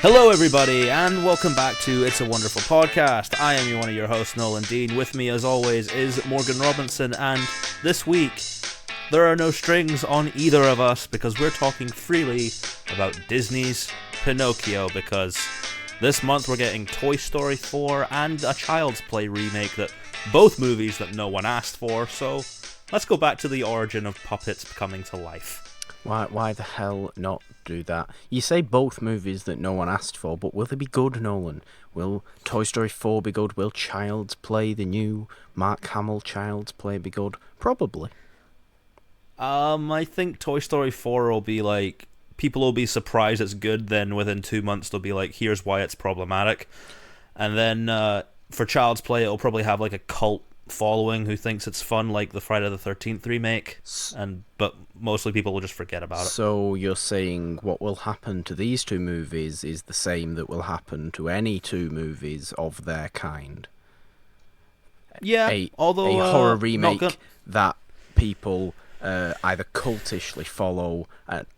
Hello, everybody, and welcome back to It's a Wonderful Podcast. I am one of your hosts, Nolan Dean. With me, as always, is Morgan Robinson, and this week, there are no strings on either of us because we're talking freely about Disney's Pinocchio, because this month we're getting Toy Story 4 and a Child's Play remake, that both movies that no one asked for, so let's go back to the origin of puppets coming to life. Why the hell not do that? You say both movies that no one asked for, but will they be good, Nolan? Will Toy Story 4 be good? Will Child's Play, the new Mark Hamill Child's Play, be good? Probably. I think Toy Story 4 will be like, people will be surprised it's good, then within 2 months they'll be like, here's why it's problematic. And then for Child's Play, it'll probably have like a cult following who thinks it's fun, like the Friday the 13th remake, but mostly people will just forget about it. So you're saying what will happen to these two movies is the same that will happen to any two movies of their kind? Yeah, although a horror remake that people either cultishly follow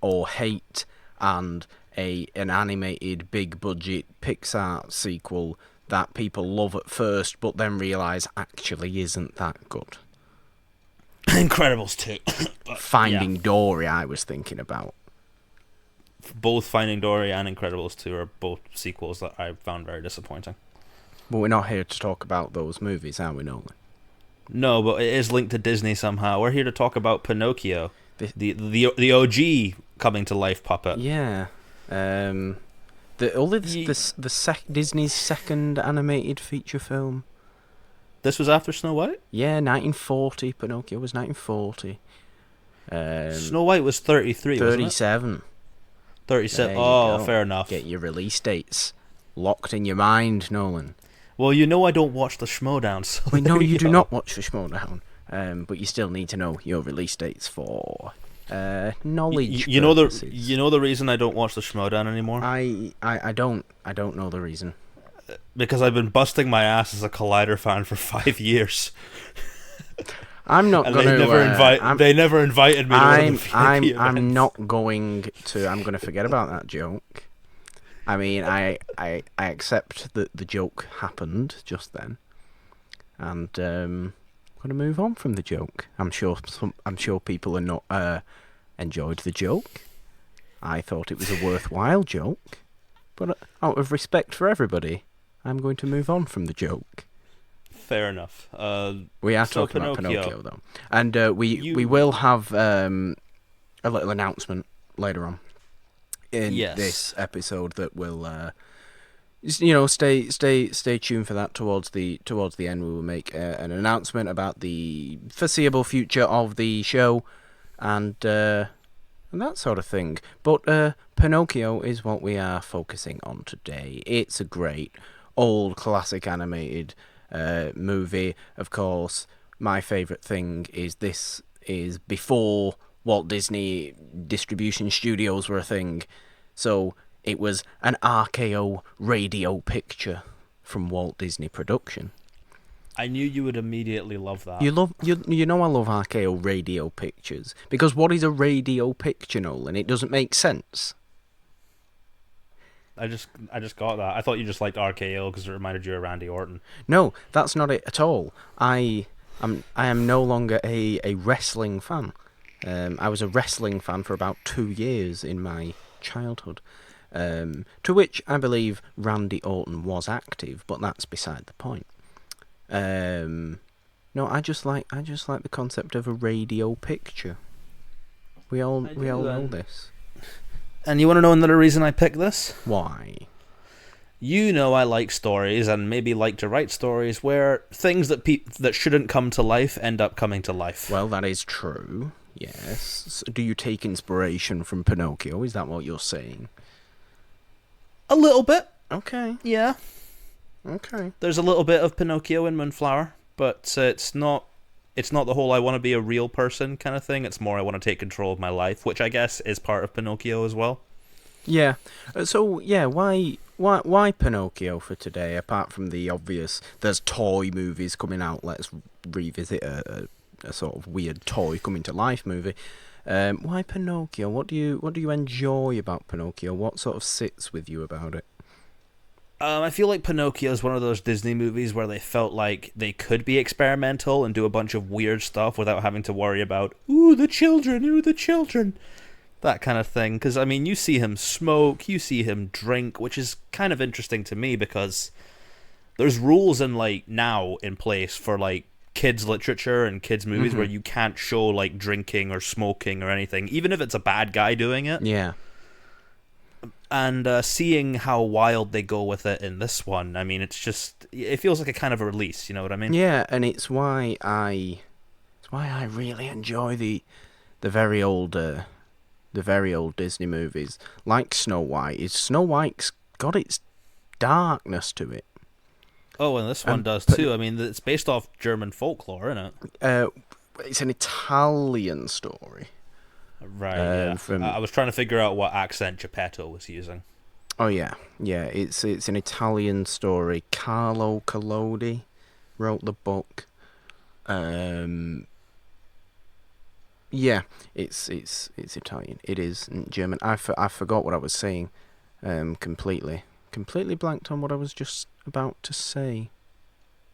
or hate, and an animated big budget Pixar sequel that people love at first, but then realise actually isn't that good. Incredibles 2. Finding Dory, I was thinking about. Both Finding Dory and Incredibles 2 are both sequels that I found very disappointing. But we're not here to talk about those movies, are we, Nolan? No, but it is linked to Disney somehow. We're here to talk about Pinocchio, the OG coming to life puppet. Yeah. Disney's second animated feature film. This was after Snow White? Yeah, 1940. Pinocchio was 1940. Snow White was 33, 37. Wasn't it? 37. Oh, fair enough. Get your release dates locked in your mind, Nolan. Well, you know I don't watch the Schmodown, so we know you do not watch the Schmodown, but you still need to know your release dates for knowledge. You know the reason I don't watch the Schmodown anymore? I don't know the reason. Because I've been busting my ass as a Collider fan for 5 years. I'm not going to. They never invited me to one of the VIP events. I'm not going to. I'm going to forget about that joke. I mean, I accept that the joke happened just then, and I'm going to move on from the joke. I'm sure people are not enjoyed the joke. I thought it was a worthwhile joke, but out of respect for everybody, I'm going to move on from the joke. Fair enough. We are talking about Pinocchio, though, and we will have a little announcement later on in this episode that will, stay tuned for that. Towards the end, we will make an announcement about the foreseeable future of the show, and that sort of thing. But Pinocchio is what we are focusing on today. It's a great old classic animated movie. Of course, my favourite thing is this is before Walt Disney Distribution Studios were a thing, so it was an RKO radio picture from Walt Disney Production. I knew you would immediately love that. You know I love RKO radio pictures, because what is a radio picture, Nolan? It doesn't make sense. I just got that. I thought you just liked RKO because it reminded you of Randy Orton. No, that's not it at all. I am no longer a wrestling fan. I was a wrestling fan for about 2 years in my childhood, to which I believe Randy Orton was active, but that's beside the point. No, I just like the concept of a radio picture. We all know this. And you want to know another reason I picked this? Why? You know I like stories, and maybe like to write stories where things that shouldn't come to life end up coming to life. Well, that is true. Yes. So do you take inspiration from Pinocchio? Is that what you're saying? A little bit. Okay. Yeah. Okay. There's a little bit of Pinocchio in Moonflower, but it's not the whole I want to be a real person kind of thing. It's more I want to take control of my life, which I guess is part of Pinocchio as well. Yeah. So, yeah, why Pinocchio for today, apart from the obvious, there's toy movies coming out, let's revisit a sort of weird toy coming to life movie. Why Pinocchio? What do you enjoy about Pinocchio? What sort of sits with you about it? I feel like Pinocchio is one of those Disney movies where they felt like they could be experimental and do a bunch of weird stuff without having to worry about, ooh, the children, that kind of thing. Because, I mean, you see him smoke, you see him drink, which is kind of interesting to me because there's rules in, like, now in place for, like, kids literature and kids movies where you can't show, like, drinking or smoking or anything, even if it's a bad guy doing it. Yeah. And seeing how wild they go with it in this one, I mean, it feels like a kind of a release, you know what I mean? Yeah, and it's why I really enjoy the very old Disney movies, like Snow White. Snow White's got its darkness to it. Oh, and this one does too. I mean, it's based off German folklore, isn't it? It's an Italian story. Right, yeah. I was trying to figure out what accent Geppetto was using. Oh, yeah. It's an Italian story. Carlo Collodi wrote the book. Yeah, it's Italian. It is German. I forgot what I was saying. Completely blanked on what I was just about to say.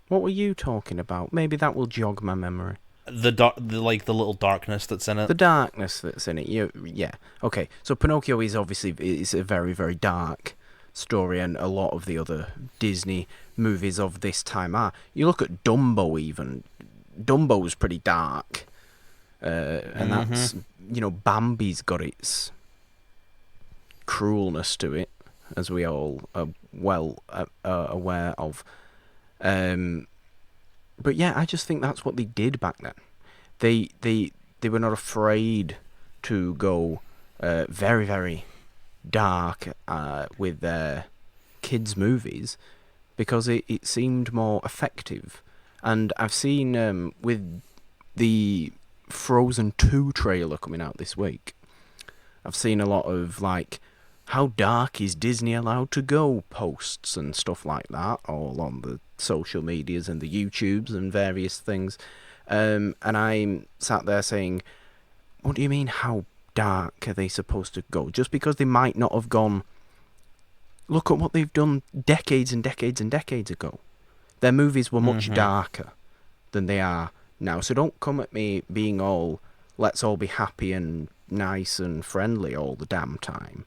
What were you talking about? Maybe that will jog my memory. The little darkness that's in it. The darkness that's in it. Yeah. Okay. So Pinocchio is a very, very dark story, and a lot of the other Disney movies of this time are. You look at Dumbo even. Dumbo's pretty dark. And that's, Bambi's got its cruelness to it, as we all are well aware of. But yeah, I just think that's what they did back then. They were not afraid to go very, very dark with their kids' movies because it seemed more effective. And I've seen with the Frozen 2 trailer coming out this week, I've seen a lot of like, how dark is Disney allowed to go posts and stuff like that, all on the social medias and the YouTubes and various things. And I'm sat there saying, what do you mean, how dark are they supposed to go? Just because they might not have gone, look at what they've done decades and decades and decades ago. Their movies were much darker than they are now. So don't come at me being all, let's all be happy and nice and friendly all the damn time.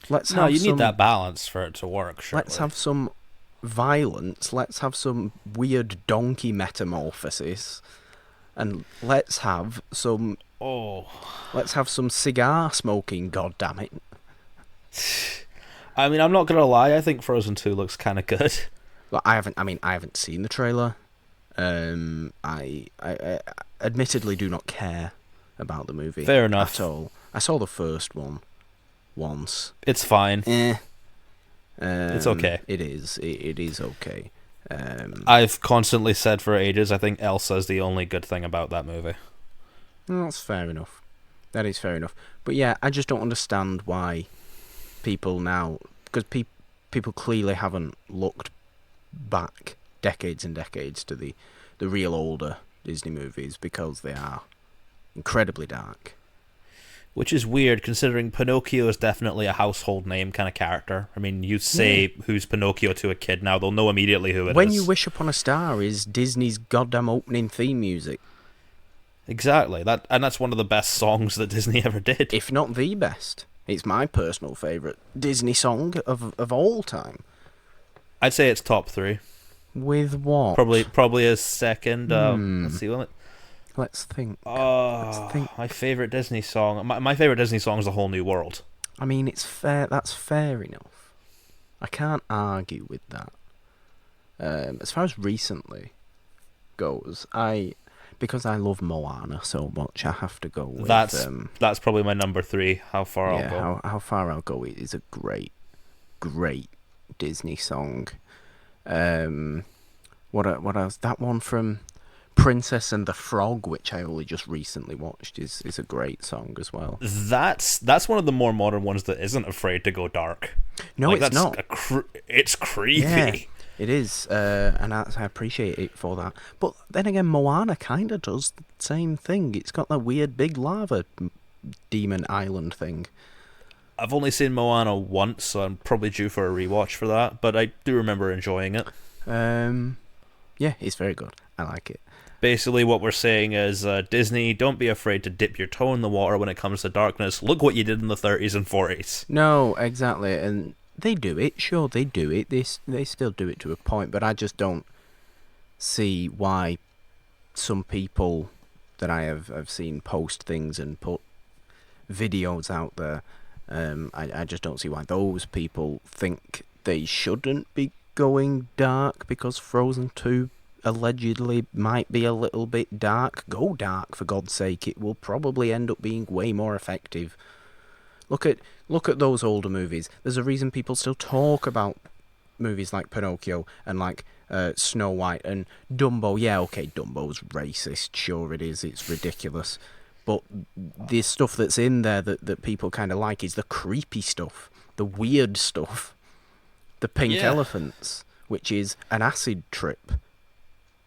You need that balance for it to work, surely. Let's have some violence, let's have some weird donkey metamorphosis, and let's have some cigar smoking, goddammit. I mean, I'm not gonna lie, I think Frozen 2 looks kind of good. Well, I haven't seen the trailer. I admittedly do not care about the movie. Fair enough. At all. I saw the first one once. It's fine. It's okay. It is. It is okay. I've constantly said for ages, I think Elsa's the only good thing about that movie. Well, that's fair enough. That is fair enough. But yeah, I just don't understand why people now, because people clearly haven't looked back decades and decades to the real older Disney movies, because they are incredibly dark. Which is weird, considering Pinocchio is definitely a household name kind of character. I mean, you say who's Pinocchio to a kid now, they'll know immediately who it is. When You Wish Upon a Star is Disney's goddamn opening theme music. Exactly. That's one of the best songs that Disney ever did. If not the best. It's my personal favourite Disney song of all time. I'd say it's top 3. With what? Probably a second. Let's see. Let's think. My favourite Disney song. My favourite Disney song is The Whole New World. I mean, it's fair. That's fair enough. I can't argue with that. As far as recently goes, because I love Moana so much, I have to go with... That's probably my number 3, How Far I'll Go. How Far I'll Go is a great Disney song. What else? That one from Princess and the Frog, which I only just recently watched, is a great song as well. That's one of the more modern ones that isn't afraid to go dark. No, like, it's not. It's creepy. Yeah, it is, and I appreciate it for that. But then again, Moana kind of does the same thing. It's got that weird big lava demon island thing. I've only seen Moana once, so I'm probably due for a rewatch for that. But I do remember enjoying it. Yeah, it's very good. I like it. Basically, what we're saying is, Disney, don't be afraid to dip your toe in the water when it comes to darkness. Look what you did in the 30s and 40s. No, exactly, and they do it. Sure, they do it. They still do it to a point, but I just don't see why some people that I've seen post things and put videos out there. I just don't see why those people think they shouldn't be going dark because Frozen 2 allegedly might be a little bit dark. Go dark, for God's sake. It will probably end up being way more effective. Look at those older movies. There's a reason people still talk about movies like Pinocchio and like Snow White and Dumbo. Yeah, okay, Dumbo's racist. Sure it is. It's ridiculous. But the stuff that's in there that people kind of like is the creepy stuff, the weird stuff, the pink elephants, which is an acid trip.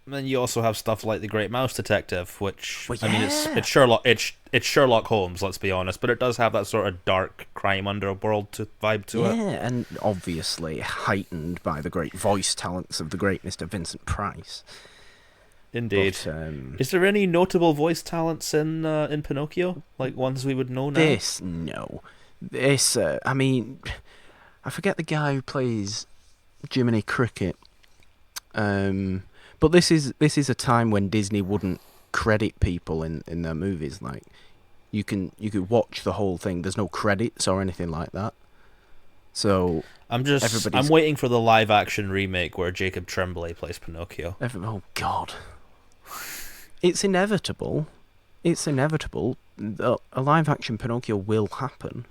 And then you also have stuff like The Great Mouse Detective, which, Well, I mean, it's Sherlock Holmes, let's be honest, but it does have that sort of dark crime underworld vibe to it. Yeah, and obviously heightened by the great voice talents of the great Mr. Vincent Price. Indeed. But, is there any notable voice talents in Pinocchio, like ones we would know now? This, I mean, I forget the guy who plays Jiminy Cricket. But this is a time when Disney wouldn't credit people in their movies. Like you could watch the whole thing. There's no credits or anything like that. So I'm waiting for the live action remake where Jacob Tremblay plays Pinocchio. Oh God, it's inevitable. It's inevitable. A live action Pinocchio will happen.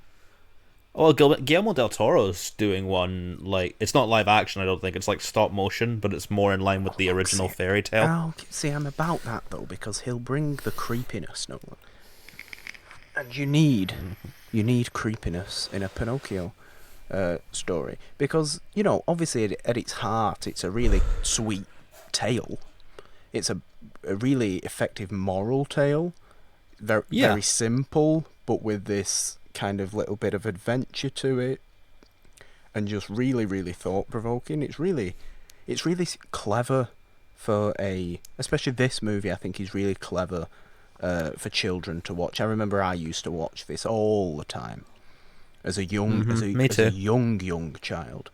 Well, Guillermo del Toro's doing one, like, it's not live action, I don't think. It's like stop motion, but it's more in line with the original fairy tale. Oh, see, I'm about that, though, because he'll bring the creepiness, Nolan. And you need creepiness in a Pinocchio story. Because, obviously at its heart, it's a really sweet tale. It's a really effective moral tale. Very simple, but with this kind of little bit of adventure to it, and just really, really thought-provoking. It's really clever for especially this movie. I think is really clever for children to watch. I remember I used to watch this all the time as a young child,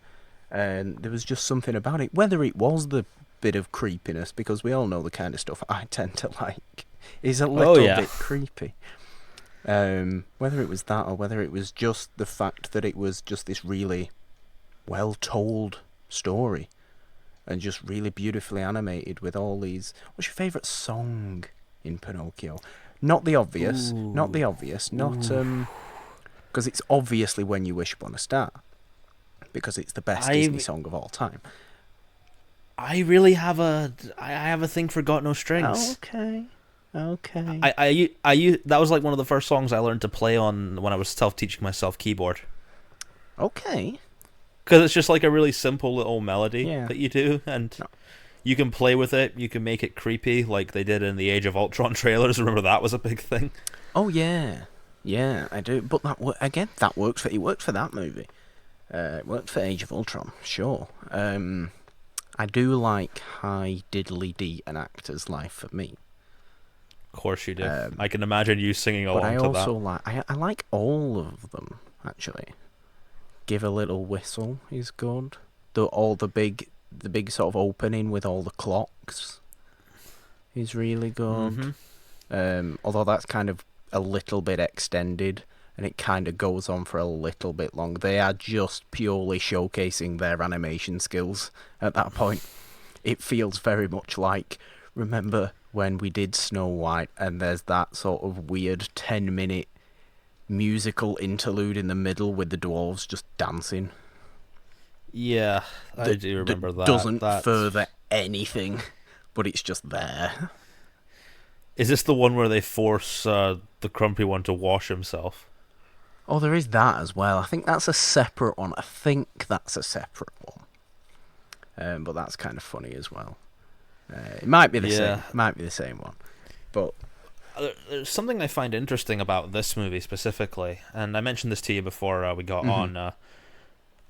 and there was just something about it. Whether it was the bit of creepiness, because we all know the kind of stuff I tend to like, is a little bit creepy. Whether it was that or whether it was just the fact that it was just this really well-told story and just really beautifully animated with all these... What's your favourite song in Pinocchio? Not the obvious, because it's obviously When You Wish Upon a Star, because it's the best Disney song of all time. I really have a thing for Got No Strings. Okay. That was like one of the first songs I learned to play on when I was self-teaching myself keyboard. Okay. Because it's just like a really simple little melody that you do, and you can play with it. You can make it creepy, like they did in the Age of Ultron trailers. Remember that was a big thing. Oh yeah, I do. But that worked for that movie. It worked for Age of Ultron, sure. I do like High Diddly Dee, An Actor's Life for Me. Of course you do. I can imagine you singing along to that. But I also I like all of them, actually. Give a Little Whistle is good. The big sort of opening with all the clocks is really good. Mm-hmm. Although that's kind of a little bit extended, and it kind of goes on for a little bit long. They are just purely showcasing their animation skills at that point. It feels very much like, remember when we did Snow White and there's that sort of weird 10-minute musical interlude in the middle with the dwarves just dancing? Yeah, I do remember that. Doesn't further anything, but it's just there. Is this the one where they force the Crumpy one to wash himself? Oh, there is that as well. I think that's a separate one. But that's kind of funny as well. It might be the same. Might be the same one. But there's something I find interesting about this movie specifically, and I mentioned this to you before we got on.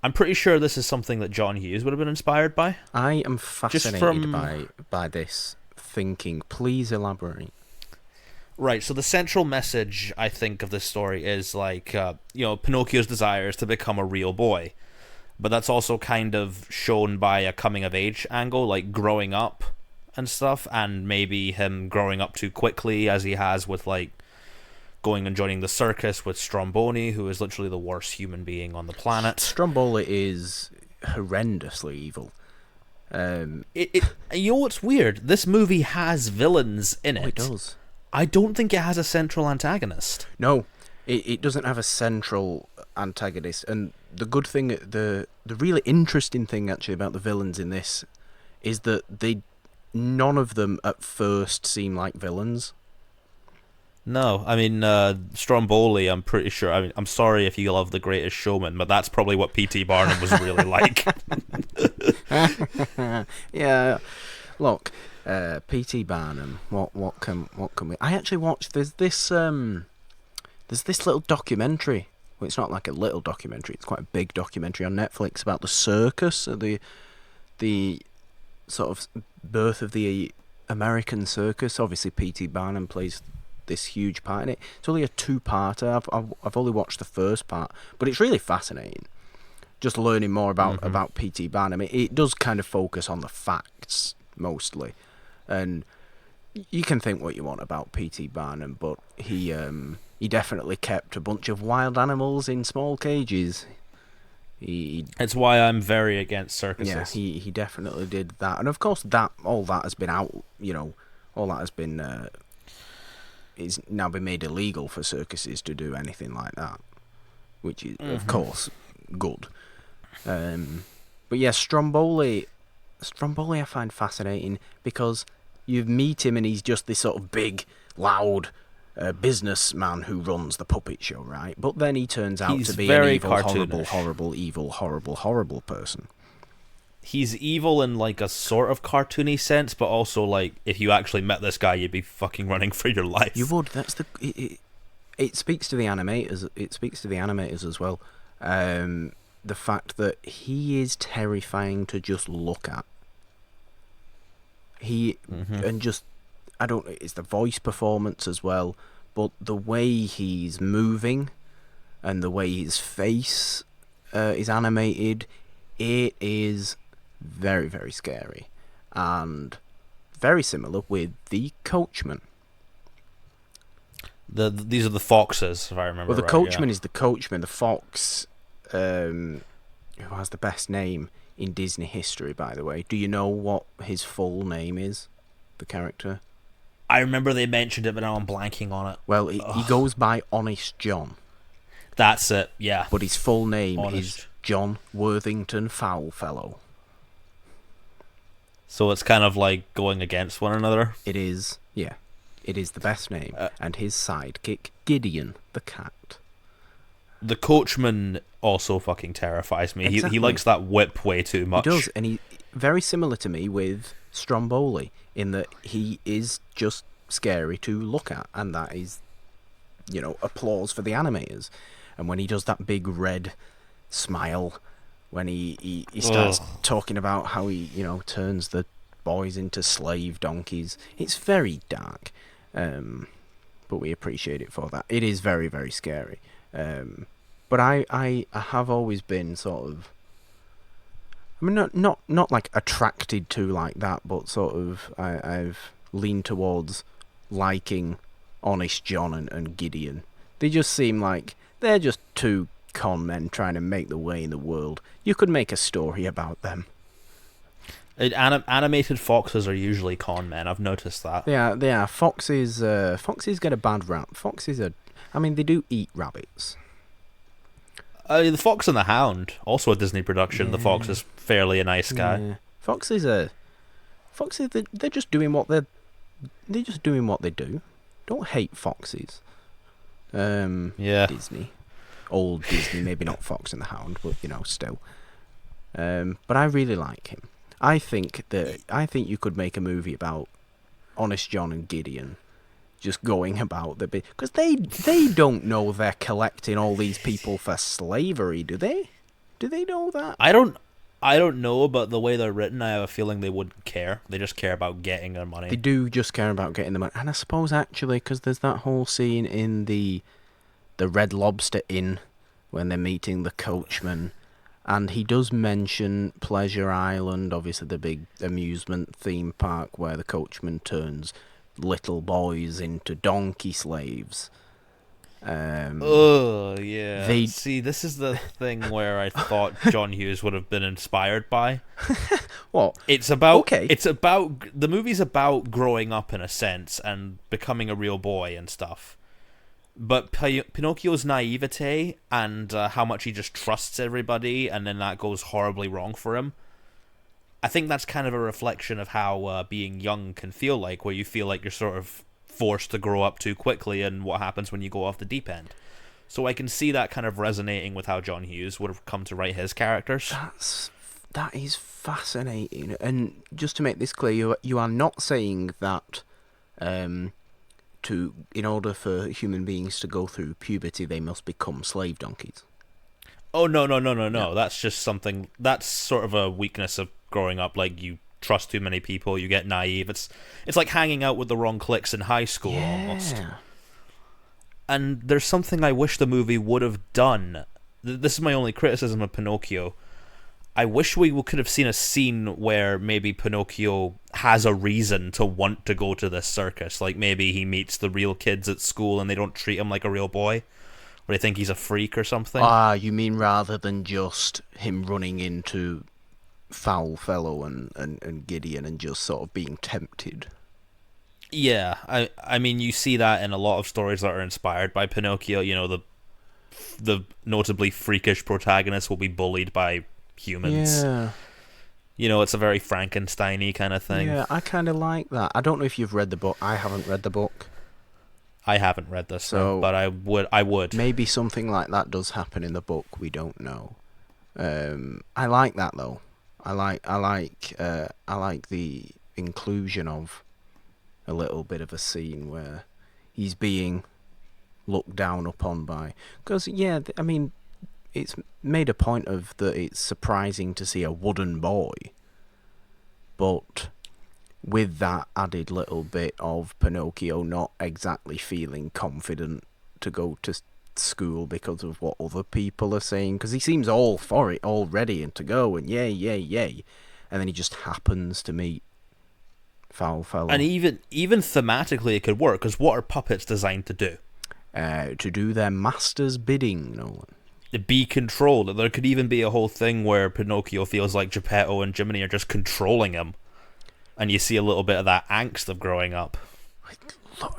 I'm pretty sure this is something that John Hughes would have been inspired by. I am fascinated by this thinking. Please elaborate. Right, so the central message, I think, of this story is like, Pinocchio's desire is to become a real boy. But that's also kind of shown by a coming-of-age angle, like growing up and stuff, and maybe him growing up too quickly, as he has with, like, going and joining the circus with Stromboli, who is literally the worst human being on the planet. Stromboli is horrendously evil. You know what's weird? This movie has villains in it. Oh, it does. I don't think it has a central antagonist. No, it doesn't have a central antagonist. And the good thing, the really interesting thing actually about the villains in this is that none of them at first seem like villains. No, I mean, Stromboli, I'm pretty sure. I mean, I'm sorry if you love The Greatest Showman, but that's probably what P.T. Barnum was really like. Yeah, look, P.T. Barnum. What can we? I actually watched. There's this little documentary. Well, it's not like a little documentary. It's quite a big documentary on Netflix about the circus, the sort of birth of the American circus. Obviously, P.T. Barnum plays this huge part in it. It's only a 2-parter. I've only watched the first part, but it's really fascinating. Just learning more about P.T. Barnum. It does kind of focus on the facts mostly, and you can think what you want about P.T. Barnum, but he definitely kept a bunch of wild animals in small cages. It's why I'm very against circuses. Yeah, he definitely did that, and of course all that has been out. All that has been. It's now been made illegal for circuses to do anything like that, which is, of course, good. But yeah, Stromboli I find fascinating because you meet him and he's just this sort of big, loud businessman who runs the puppet show, right? But then he turns out to be an evil, horrible person. He's evil in like a sort of cartoony sense, but also like if you actually met this guy, you'd be fucking running for your life. You would. That's it speaks to the animators. It speaks to the animators as well. The fact that he is terrifying to just look at. And just it's the voice performance as well, but the way he's moving and the way his face is animated, it is very, very scary, and very similar with the Coachman. These are the foxes, if I remember. Well, the right, Coachman is the Coachman. The fox, who has the best name in Disney history, by the way. Do you know what his full name is? The character. I remember they mentioned it, but now I'm blanking on it. Well, he goes by Honest John. That's it. Yeah. But his full name is John Worthington Foulfellow. So it's kind of like going against one another? It is, yeah. It is the best name. And his sidekick, Gideon the cat. The Coachman also fucking terrifies me. Exactly. He likes that whip way too much. He does, and he very similar to me with Stromboli, in that he is just scary to look at, and that is, applause for the animators. And when he does that big red smile, when he starts talking about how he turns the boys into slave donkeys, it's very dark, but we appreciate it for that. It is very, very scary, but I have always been sort of, I mean, not like attracted to like that, but sort of I've leaned towards liking Honest John and Gideon. They just seem like they're just two con men trying to make their way in the world. You could make a story about them. Animated foxes are usually con men. I've noticed that. They are. Foxes get a bad rap. They do eat rabbits. The Fox and the Hound, also a Disney production. Yeah. The Fox is fairly a nice guy. Yeah. Foxes, they're just doing what they do. Don't hate foxes. Yeah. Disney. Old Disney, maybe not Fox and the Hound, but still. But I really like him. I think you could make a movie about Honest John and Gideon, just going about the bit, because they don't know they're collecting all these people for slavery, do they? Do they know that? I don't know, but the way they're written, I have a feeling they wouldn't care. They just care about getting their money. They do just care about getting the money. And I suppose, actually, because there's that whole scene in the Red Lobster Inn when they're meeting the coachman, and he does mention Pleasure Island, obviously the big amusement theme park where the coachman turns little boys into donkey slaves. Oh, yeah. See, this is the thing where I thought John Hughes would have been inspired by. What? It's about the movie's about growing up in a sense and becoming a real boy and stuff. But Pinocchio's naivete and how much he just trusts everybody, and then that goes horribly wrong for him. I think that's kind of a reflection of how being young can feel like, where you feel like you're sort of forced to grow up too quickly, and what happens when you go off the deep end. So I can see that kind of resonating with how John Hughes would have come to write his characters. That is fascinating. And just to make this clear, you are not saying that in order for human beings to go through puberty, they must become slave donkeys. Oh, no. That's just something, that's sort of a weakness of growing up, like you trust too many people, you get naive. It's like hanging out with the wrong cliques in high school, almost. And there's something I wish the movie would have done. This is my only criticism of Pinocchio. I wish we could have seen a scene where maybe Pinocchio has a reason to want to go to this circus. Like maybe he meets the real kids at school and they don't treat him like a real boy, or they think he's a freak or something. You mean rather than just him running into Foul Fellow and Gideon and just sort of being tempted? Yeah, I mean, you see that in a lot of stories that are inspired by Pinocchio. You know, the notably freakish protagonist will be bullied by humans. Yeah. You know, it's a very Frankenstein-y kind of thing. Yeah, I kind of like that. I don't know if you've read the book. I haven't read the book. I haven't read this, but I would. Maybe something like that does happen in the book. We don't know. I like that though. I like the inclusion of a little bit of a scene where he's being looked down upon by. Because I mean, it's made a point of that it's surprising to see a wooden boy, but with that added little bit of Pinocchio not exactly feeling confident to go to school because of what other people are saying, because he seems all for it, all ready and to go, and yay, and then he just happens to meet Foul Fellow. And even thematically it could work, because what are puppets designed to do? To do their master's bidding, Nolan. To be controlled. There could even be a whole thing where Pinocchio feels like Geppetto and Jiminy are just controlling him, and you see a little bit of that angst of growing up.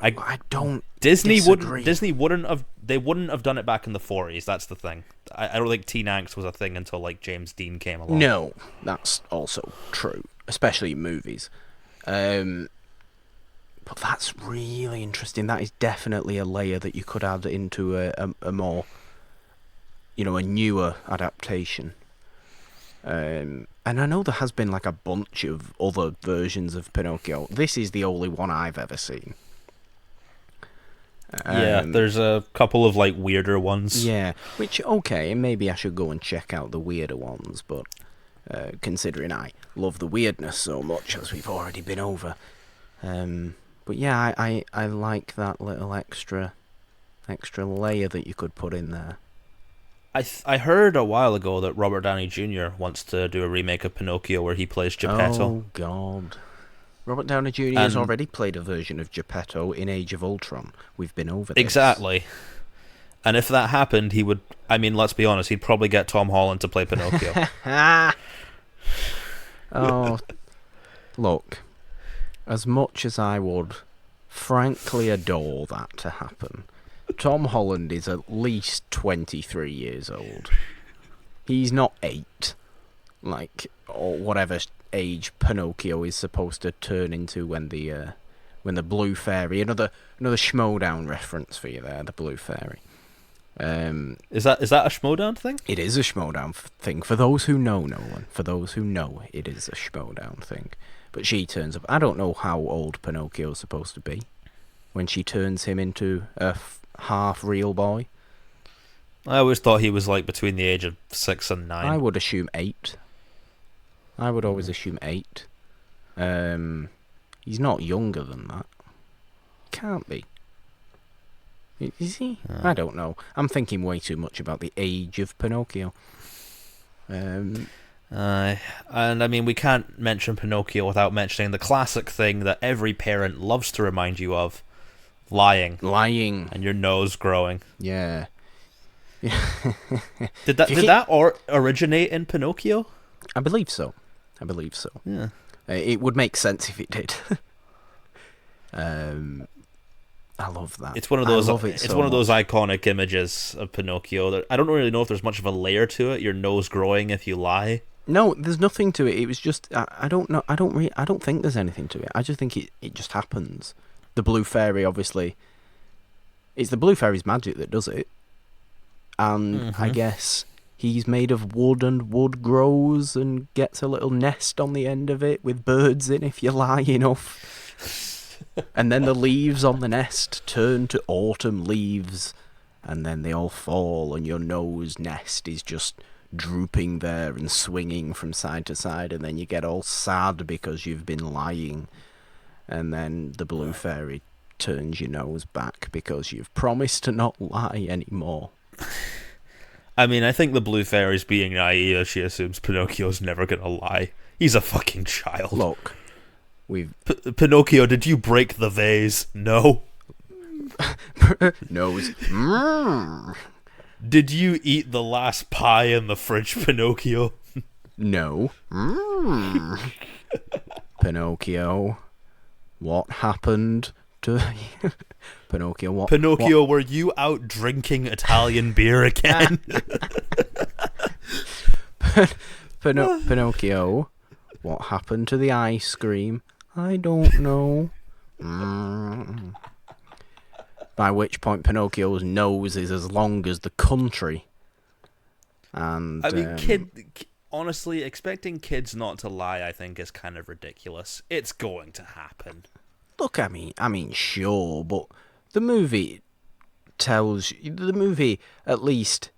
I don't Disney disagree. wouldn't have done it back in the 40s. That's the thing. I don't think teen angst was a thing until like James Dean came along. No, that's also true, especially in movies. But that's really interesting. That is definitely a layer that you could add into a more, a newer adaptation. And I know there has been like a bunch of other versions of Pinocchio. This is the only one I've ever seen. Yeah, there's a couple of like weirder ones. Yeah, which, okay, maybe I should go and check out the weirder ones, but considering I love the weirdness so much, as we've already been over. But yeah, I like that little extra layer that you could put in there. I heard a while ago that Robert Downey Jr. wants to do a remake of Pinocchio where he plays Geppetto. Oh, God. Robert Downey Jr. has already played a version of Geppetto in Age of Ultron. We've been over this. Exactly. And if that happened, he would... I mean, let's be honest, he'd probably get Tom Holland to play Pinocchio. Oh, look. As much as I would frankly adore that to happen, Tom Holland is at least 23 years old. He's not 8, or whatever age Pinocchio is supposed to turn into when the Blue Fairy, another Schmodown reference for you there, the Blue Fairy. Is that a Schmodown thing? It is a Schmodown thing. For those who know, Nolan, for those who know, it is a Schmodown thing. But she turns up. I don't know how old Pinocchio's supposed to be. when she turns him into a half real boy? I always thought he was like between the age of 6 and 9. I would assume 8. I would always assume 8. He's not younger than that. Can't be. Is he? I don't know. I'm thinking way too much about the age of Pinocchio. And I mean, we can't mention Pinocchio without mentioning the classic thing that every parent loves to remind you of: lying. Lying. And your nose growing. Yeah. Did that originate in Pinocchio? I believe so. Yeah. It would make sense if it did. I love that. It's one of those. It's one of those iconic images of Pinocchio. I don't really know if there's much of a layer to it. Your nose growing if you lie. No, there's nothing to it. It was just I don't know. I don't think there's anything to it. I just think it just happens. The blue fairy, obviously. It's the blue fairy's magic that does it, and I guess he's made of wood, and wood grows and gets a little nest on the end of it with birds in if you lie enough. And then the leaves on the nest turn to autumn leaves, and then they all fall, and your nose nest is just drooping there and swinging from side to side, and then you get all sad because you've been lying, and then the blue fairy turns your nose back because you've promised to not lie anymore. I mean, I think the blue fairy's being naive as she assumes Pinocchio's never gonna lie. He's a fucking child. Look, Pinocchio, did you break the vase? No. Nose. Did you eat the last pie in the fridge, Pinocchio? No. Pinocchio, what happened to Pinocchio? What? Pinocchio, were you out drinking Italian beer again? Pinocchio, what happened to the ice cream? I don't know. By which point Pinocchio's nose is as long as the country. And I mean, honestly, expecting kids not to lie, I think, is kind of ridiculous. It's going to happen. Look, I mean, sure, but the movie at least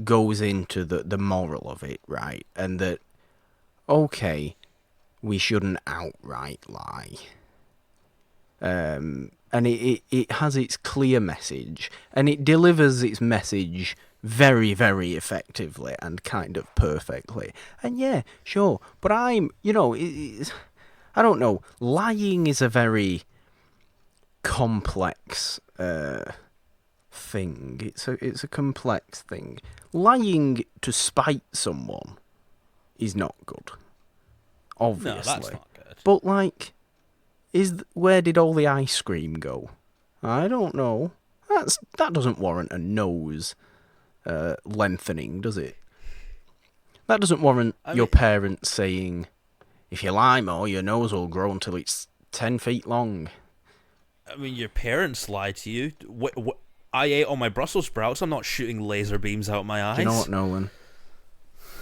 goes into the moral of it, right? And that, okay, we shouldn't outright lie. And it has its clear message, and it delivers its message very, very effectively and kind of perfectly. And yeah, sure, but I don't know, lying is a very complex thing. It's a complex thing. Lying to spite someone is not good. Obviously. No, that's not good. But like, where did all the ice cream go? I don't know. That doesn't warrant a nose lengthening, does it? That doesn't warrant your parents saying, if you lie more, your nose will grow until it's 10 feet long. I mean, your parents lied to you. I ate all my Brussels sprouts. I'm not shooting laser beams out my eyes. Do you know what, Nolan?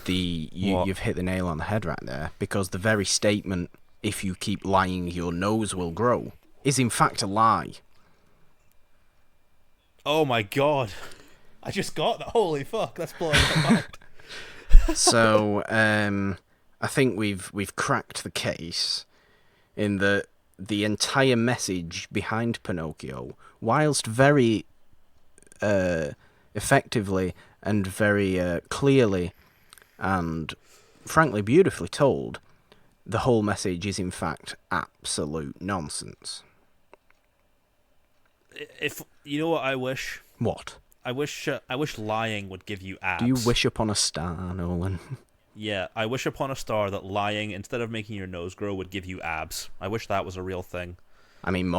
You've hit the nail on the head right there, because the very statement, if you keep lying, your nose will grow, is in fact a lie. Oh my god. I just got that. Holy fuck, that's blowing my mind. So, I think we've cracked the case in that the entire message behind Pinocchio, whilst very effectively and very clearly and frankly beautifully told, the whole message is in fact absolute nonsense. If you know what I wish? What? I wish lying would give you abs. Do you wish upon a star, Nolan? Yeah, I wish upon a star that lying, instead of making your nose grow, would give you abs. I wish that was a real thing. I mean,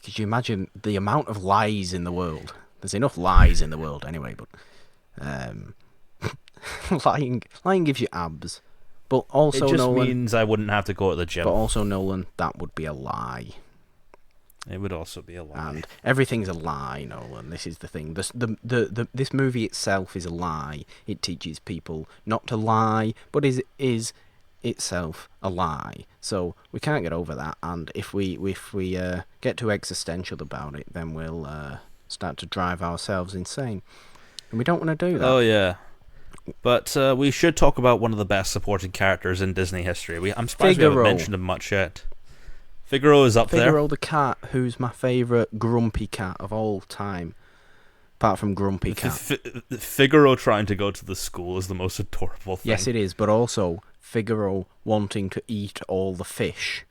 could you imagine the amount of lies in the world? There's enough lies in the world anyway, but lying gives you abs. But also, it just Nolan, means I wouldn't have to go to the gym. But also, Nolan, that would be a lie. It would also be a lie. And everything's a lie, Nolan. This is the thing. This movie itself is a lie. It teaches people not to lie, but is itself a lie. So we can't get over that. And if we get too existential about it, then we'll start to drive ourselves insane. And we don't want to do that. Oh, yeah. But we should talk about one of the best supporting characters in Disney history. I'm surprised we haven't mentioned him much yet. Figaro is up there. Figaro the cat, who's my favourite grumpy cat of all time. Apart from Grumpy Cat. Figaro trying to go to the school is the most adorable thing. Yes, it is, but also Figaro wanting to eat all the fish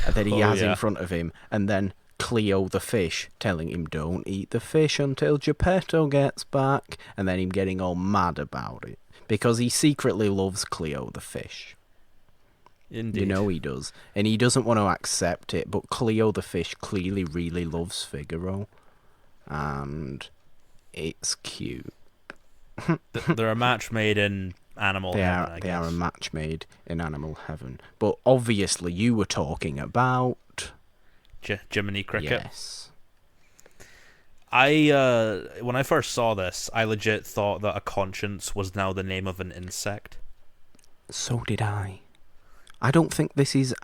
that he has in front of him, and then Cleo the fish telling him, don't eat the fish until Geppetto gets back, and then him getting all mad about it, because he secretly loves Cleo the fish. Indeed. You know he does. And he doesn't want to accept it, but Cleo the fish clearly really loves Figaro. And it's cute. They're a match made in animal heaven, I guess. They are a match made in animal heaven. But obviously you were talking about... Jiminy Cricket. Yes. When I first saw this, I legit thought that a conscience was now the name of an insect. So did I. I don't think this is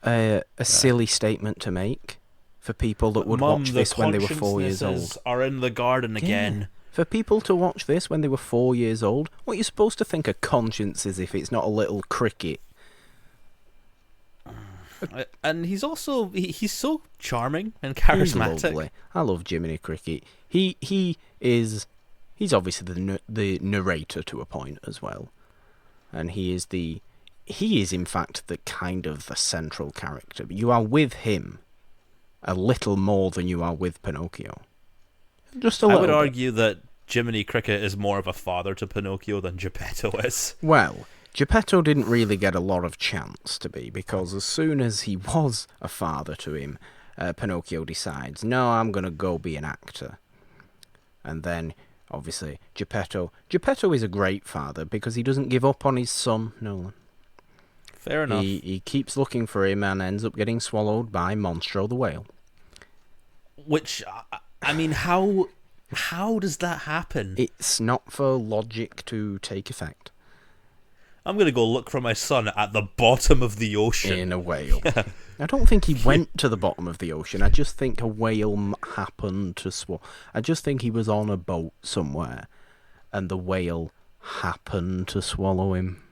a silly statement to make. For people that would watch this when they were 4 years old. Are in the garden again. Yeah. For people to watch this when they were 4 years old, what are you supposed to think a conscience is if it's not a little cricket? And he's also he's so charming and charismatic. He's lovely. I love Jiminy Cricket. He's obviously the narrator to a point as well, and he is in fact the kind of the central character. You are with him a little more than you are with Pinocchio. Just a little. I would argue that Jiminy Cricket is more of a father to Pinocchio than Geppetto is. Well, Geppetto didn't really get a lot of chance to be, because as soon as he was a father to him, Pinocchio decides, no, I'm going to go be an actor. And then, obviously, Geppetto is a great father because he doesn't give up on his son, Nolan. Fair enough. He keeps looking for him and ends up getting swallowed by Monstro the whale. Which, I mean, how does that happen? It's not for logic to take effect. I'm going to go look for my son at the bottom of the ocean. In a whale. Yeah. I don't think he went to the bottom of the ocean. I just think a whale happened to swallow. I just think he was on a boat somewhere and the whale happened to swallow him.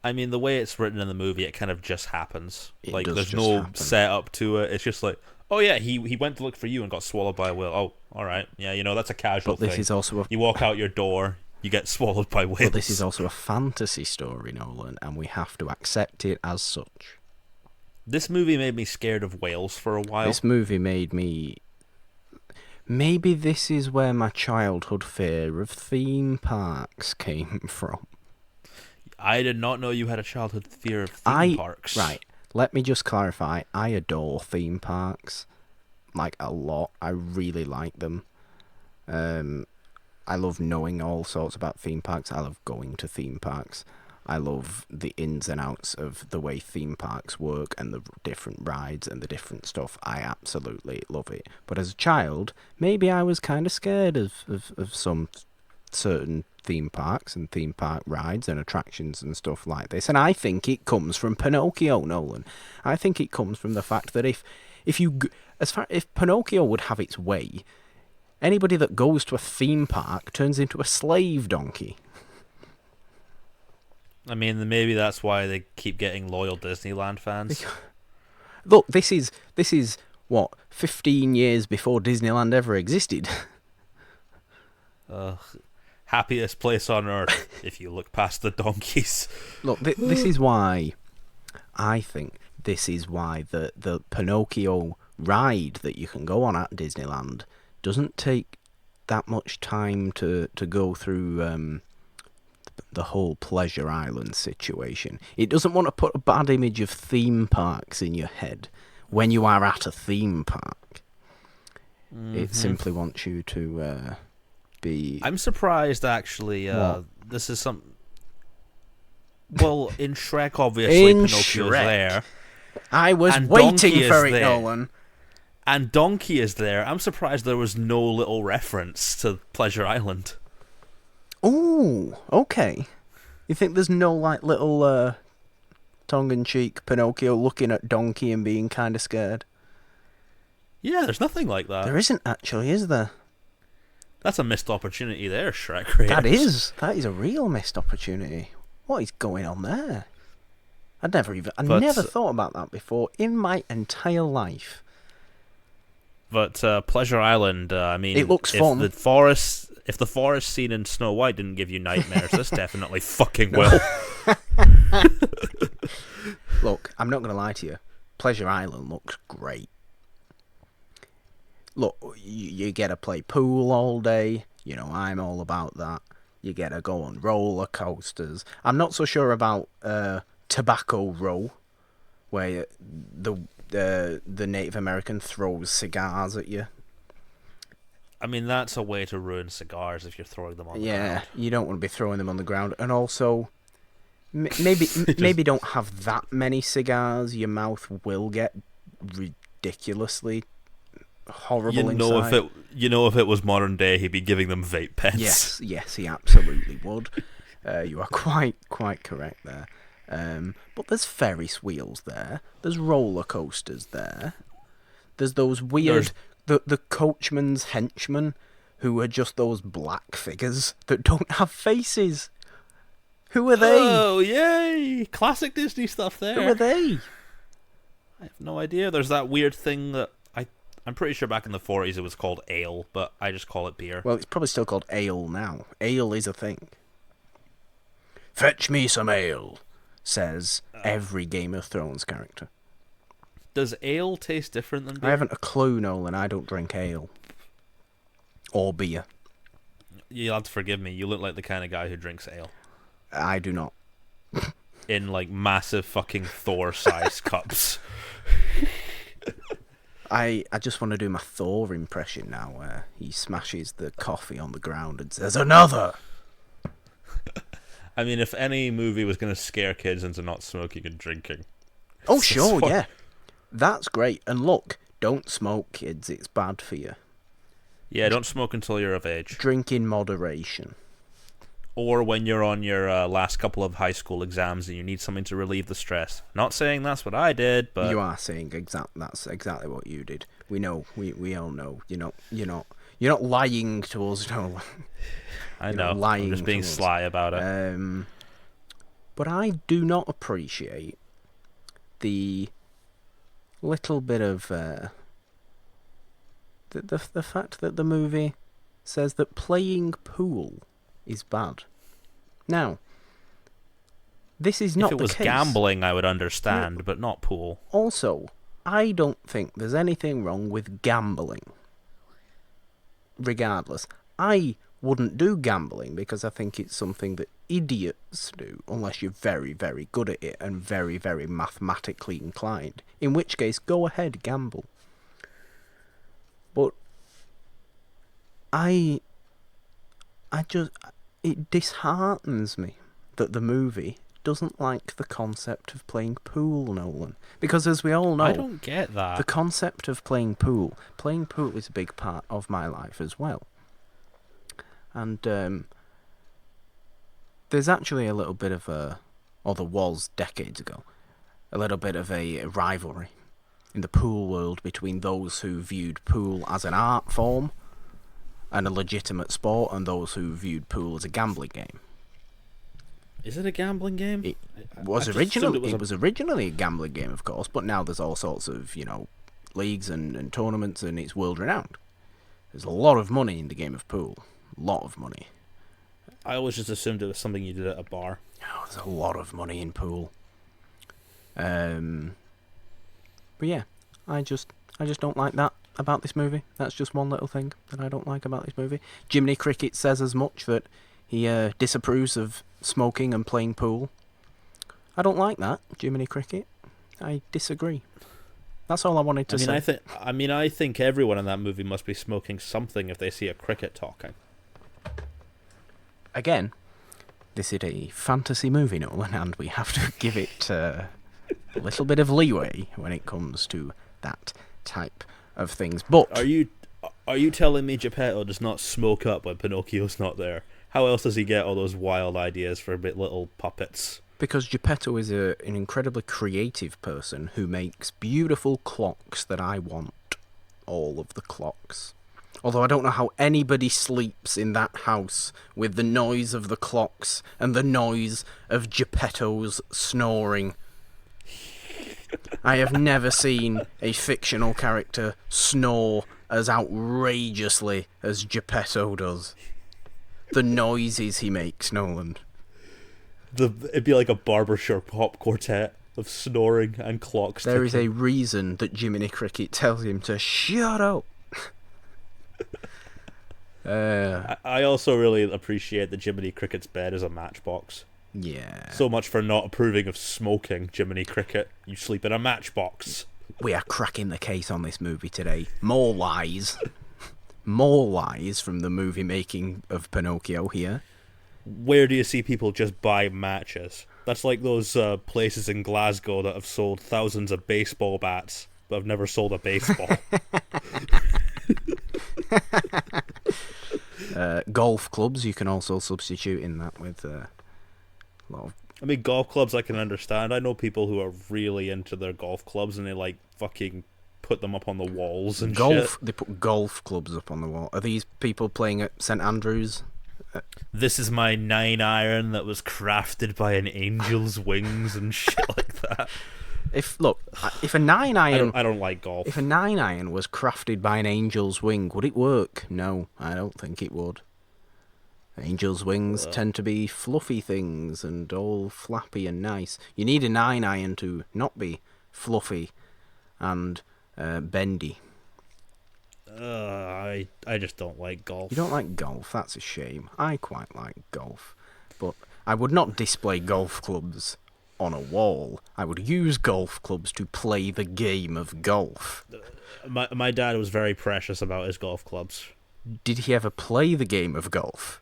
I mean, the way it's written in the movie, it kind of just happens. There's no setup to it. It's just like, oh yeah, he went to look for you and got swallowed by a whale. Oh, all right. Yeah, that's a casual thing. But this is also you walk out your door, you get swallowed by whales. But this is also a fantasy story, Nolan, and we have to accept it as such. This movie made me scared of whales for a while. This movie made me... Maybe this is where my childhood fear of theme parks came from. I did not know you had a childhood fear of theme parks. Right, let me just clarify. I adore theme parks, like, a lot. I really like them. I love knowing all sorts about theme parks. I love going to theme parks. I love the ins and outs of the way theme parks work and the different rides and the different stuff. I absolutely love it. But as a child, maybe I was kind of scared of some certain theme parks and theme park rides and attractions and stuff like this. And I think it comes from Pinocchio, Nolan. I think it comes from the fact that if Pinocchio would have its way, anybody that goes to a theme park turns into a slave donkey. I mean, maybe that's why they keep getting loyal Disneyland fans. Look, this is what, 15 years before Disneyland ever existed. Happiest place on earth if you look past the donkeys. Look, this is why I think this is why the Pinocchio ride that you can go on at Disneyland doesn't take that much time to go through the whole Pleasure Island situation. It doesn't want to put a bad image of theme parks in your head when you are at a theme park. Mm-hmm. It simply wants you to be... I'm surprised, actually. This is some... Well, in Shrek, obviously, Pinocchio's there. I was waiting for it, Nolan. And Donkey is there. I'm surprised there was no little reference to Pleasure Island. Oh, okay. You think there's no like little tongue-in-cheek Pinocchio looking at Donkey and being kind of scared? Yeah, there's nothing like that. There isn't actually, is there? That's a missed opportunity there, Shrek creators. That is a real missed opportunity. What is going on there? I never thought about that before in my entire life. But Pleasure Island, I mean, it looks fun. If the forest scene in Snow White didn't give you nightmares, this definitely fucking will. Look, I'm not going to lie to you. Pleasure Island looks great. Look, you get to play pool all day. You know, I'm all about that. You get to go on roller coasters. I'm not so sure about Tobacco Row, where the Native American throws cigars at you. I mean, that's a way to ruin cigars if you're throwing them on the ground. Yeah, you don't want to be throwing them on the ground. And also, maybe don't have that many cigars. Your mouth will get ridiculously horrible inside. If it was modern day, he'd be giving them vape pens. Yes, he absolutely would. You are quite correct there. But there's Ferris wheels there. There's roller coasters there. There's those weird the coachman's henchmen who are just those black figures that don't have faces. Who are they? Oh, yay! Classic Disney stuff there. Who are they? I have no idea. There's that weird thing that I'm pretty sure back in the 40s it was called ale, but I just call it beer. Well, it's probably still called ale now. Ale is a thing. Fetch me some ale, says every Game of Thrones character. Does ale taste different than beer? I haven't a clue, Nolan. I don't drink ale. Or beer. You'll have to forgive me. You look like the kind of guy who drinks ale. I do not. In, like, massive fucking Thor-sized cups. I just want to do my Thor impression now, where he smashes the coffee on the ground and says, "Another!" I mean, if any movie was going to scare kids into not smoking and drinking... Oh, sure, yeah. That's great. And look, don't smoke, kids. It's bad for you. Yeah, don't smoke until you're of age. Drink in moderation. Or when you're on your last couple of high school exams and you need something to relieve the stress. Not saying that's what I did, but... You are saying that's exactly what you did. We know. We all know. You're not lying to us, no. I know. I'm just being sly about it. But I do not appreciate the little bit of the fact that the movie says that playing pool is bad. Now, this is not the case. If it was gambling, I would understand, but not pool. Also, I don't think there's anything wrong with gambling. Regardless, I wouldn't do gambling because I think it's something that idiots do, unless you're very, very good at it and very, very mathematically inclined. In which case, go ahead, gamble. But it disheartens me that the movie doesn't like the concept of playing pool, Nolan. Because as we all know... I don't get that. The concept of playing pool is a big part of my life as well. And there's actually a little bit of there was decades ago, a little bit of a rivalry in the pool world between those who viewed pool as an art form and a legitimate sport, and those who viewed pool as a gambling game. Is it a gambling game? It was originally a gambling game, of course, but now there's all sorts of, leagues and tournaments, and it's world renowned. There's a lot of money in the game of pool. A lot of money. I always just assumed it was something you did at a bar. Oh, there's a lot of money in pool. But yeah, I just don't like that about this movie. That's just one little thing that I don't like about this movie. Jiminy Cricket says as much, that he disapproves of smoking and playing pool. I don't like that, Jiminy Cricket. I disagree. That's all I wanted to say. I think everyone in that movie must be smoking something if they see a cricket talking. Again, this is a fantasy movie, Nolan, and we have to give it a little bit of leeway when it comes to that type of things. But are you telling me Geppetto does not smoke up when Pinocchio's not there? How else does he get all those wild ideas for little puppets? Because Geppetto is an incredibly creative person who makes beautiful clocks that I want. All of the clocks. Although I don't know how anybody sleeps in that house with the noise of the clocks and the noise of Geppetto's snoring. I have never seen a fictional character snore as outrageously as Geppetto does. The noises he makes, Nolan. It'd be like a barbershop pop quartet of snoring and clocks. There is a reason that Jiminy Cricket tells him to shut up. I also really appreciate that Jiminy Cricket's bed is a matchbox. Yeah. So much for not approving of smoking, Jiminy Cricket. You sleep in a matchbox. We are cracking the case on this movie today. More lies. More lies from the movie making of Pinocchio here. Where do you see people just buy matches? That's like those places in Glasgow that have sold thousands of baseball bats, but have never sold a baseball. Golf clubs, you can also substitute in that with a lot of... I mean, golf clubs I can understand. I know people who are really into their golf clubs and they like fucking put them up on the walls and shit. They put golf clubs up on the wall. Are these people playing at St Andrews? This is my 9-iron that was crafted by an angel's wings and shit like that. If a 9-iron... I don't like golf. If a 9-iron was crafted by an angel's wing, would it work? No, I don't think it would. Angels' wings tend to be fluffy things and all flappy and nice. You need a 9-iron to not be fluffy and bendy. I just don't like golf. You don't like golf? That's a shame. I quite like golf. But I would not display golf clubs on a wall. I would use golf clubs to play the game of golf. My dad was very precious about his golf clubs. Did he ever play the game of golf?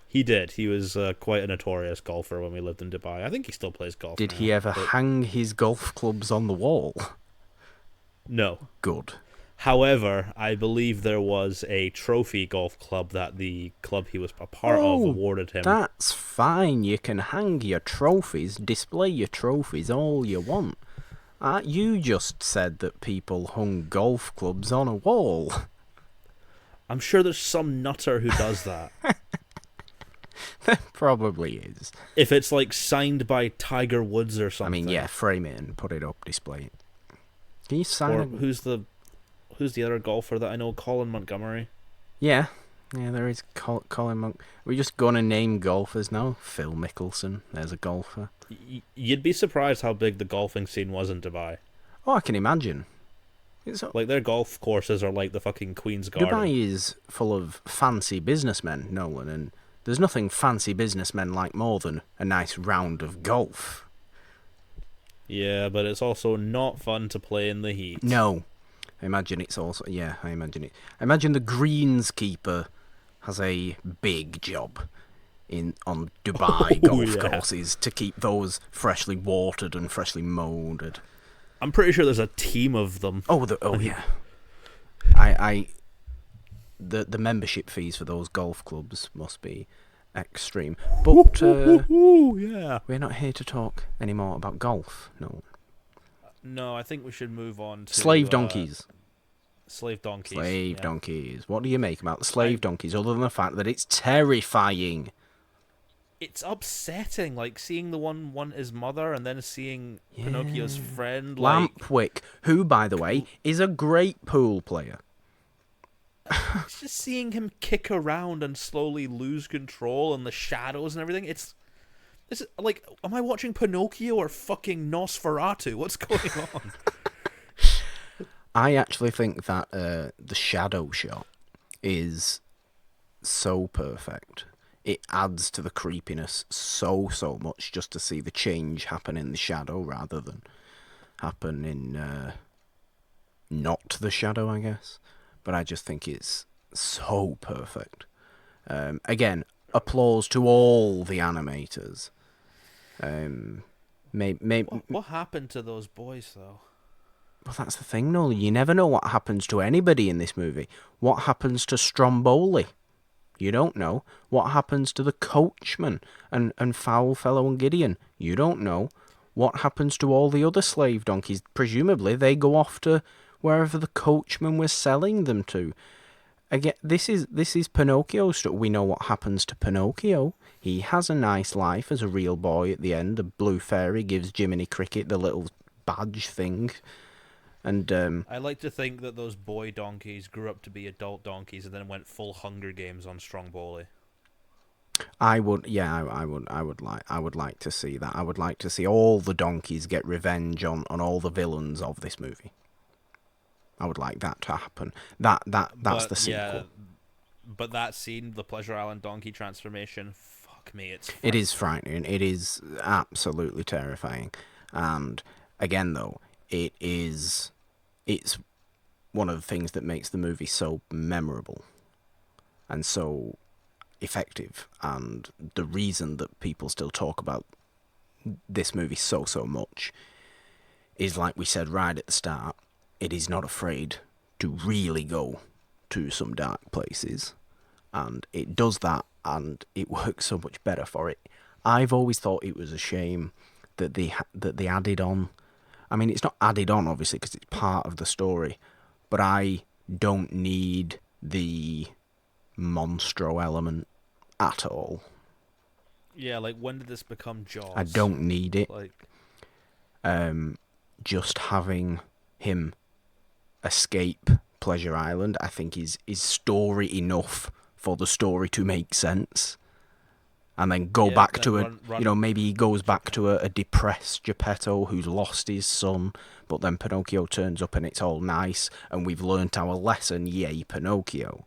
He did. He was quite a notorious golfer when we lived in Dubai. I think he still plays golf. Did now, he ever hang his golf clubs on the wall? No. Good. However, I believe there was a trophy golf club that the club he was a part of awarded him. That's fine. You can hang your trophies, display your trophies all you want. You just said that people hung golf clubs on a wall. I'm sure there's some nutter who does that. There probably is. If it's like signed by Tiger Woods or something. I mean, yeah, frame it and put it up, display it. Can you sign or it? Who's the other golfer that I know? Colin Montgomery. Yeah, there is Colin Monk. We're just going to name golfers now. Phil Mickelson, there's a golfer. You'd be surprised how big the golfing scene was in Dubai. Oh, I can imagine. Like, their golf courses are like the fucking Queen's Garden. Dubai is full of fancy businessmen, Nolan, and there's nothing fancy businessmen like more than a nice round of golf. Yeah, but it's also not fun to play in the heat. No. I imagine it's also... Yeah, I imagine it. I imagine the greenskeeper has a big job on Dubai golf courses to keep those freshly watered and freshly mowed. I'm pretty sure there's a team of them. Yeah. The membership fees for those golf clubs must be extreme. But yeah. We're not here to talk anymore about golf. No, I think we should move on to... Slave donkeys. Slave donkeys. Slave donkeys. What do you make about the slave donkeys, other than the fact that it's terrifying? It's upsetting, like seeing the one want his mother and then seeing Pinocchio's friend. Lampwick, who, by the way, is a great pool player. It's just seeing him kick around and slowly lose control and the shadows and everything. This is like, am I watching Pinocchio or fucking Nosferatu? What's going on? I actually think that the shadow shot is so perfect. It adds to the creepiness so much just to see the change happen in the shadow rather than happen in not the shadow, I guess. But I just think it's so perfect. Again, applause to all the animators. What happened to those boys, though? Well, that's the thing, Nolan. You never know what happens to anybody in this movie. What happens to Stromboli? You don't know. What happens to the coachman and Foulfellow and Gideon? You don't know. What happens to all the other slave donkeys? Presumably they go off to wherever the coachman was selling them to. Again, this is Pinocchio's story. We know what happens to Pinocchio. He has a nice life as a real boy at the end. The blue fairy gives Jiminy Cricket the little badge thing. And I like to think that those boy donkeys grew up to be adult donkeys and then went full Hunger Games on Stromboli. I would like to see that. I would like to see all the donkeys get revenge on all the villains of this movie. I would like that to happen. That's the sequel. Yeah, but that scene, the Pleasure Island donkey transformation, fuck me, it is frightening. It is absolutely terrifying. And again, though, it's one of the things that makes the movie so memorable and so effective, and the reason that people still talk about this movie so much is, like we said right at the start, it is not afraid to really go to some dark places, and it does that, and it works so much better for it. I've always thought it was a shame that they added on. I mean, it's not added on, obviously, because it's part of the story, but I don't need the monstro element at all. Yeah, like, when did this become Jaws? I don't need it. Like, just having him escape Pleasure Island, I think is story enough for the story to make sense. And then go back to maybe he goes back to a depressed Geppetto who's lost his son, but then Pinocchio turns up and it's all nice, and we've learnt our lesson, yay Pinocchio.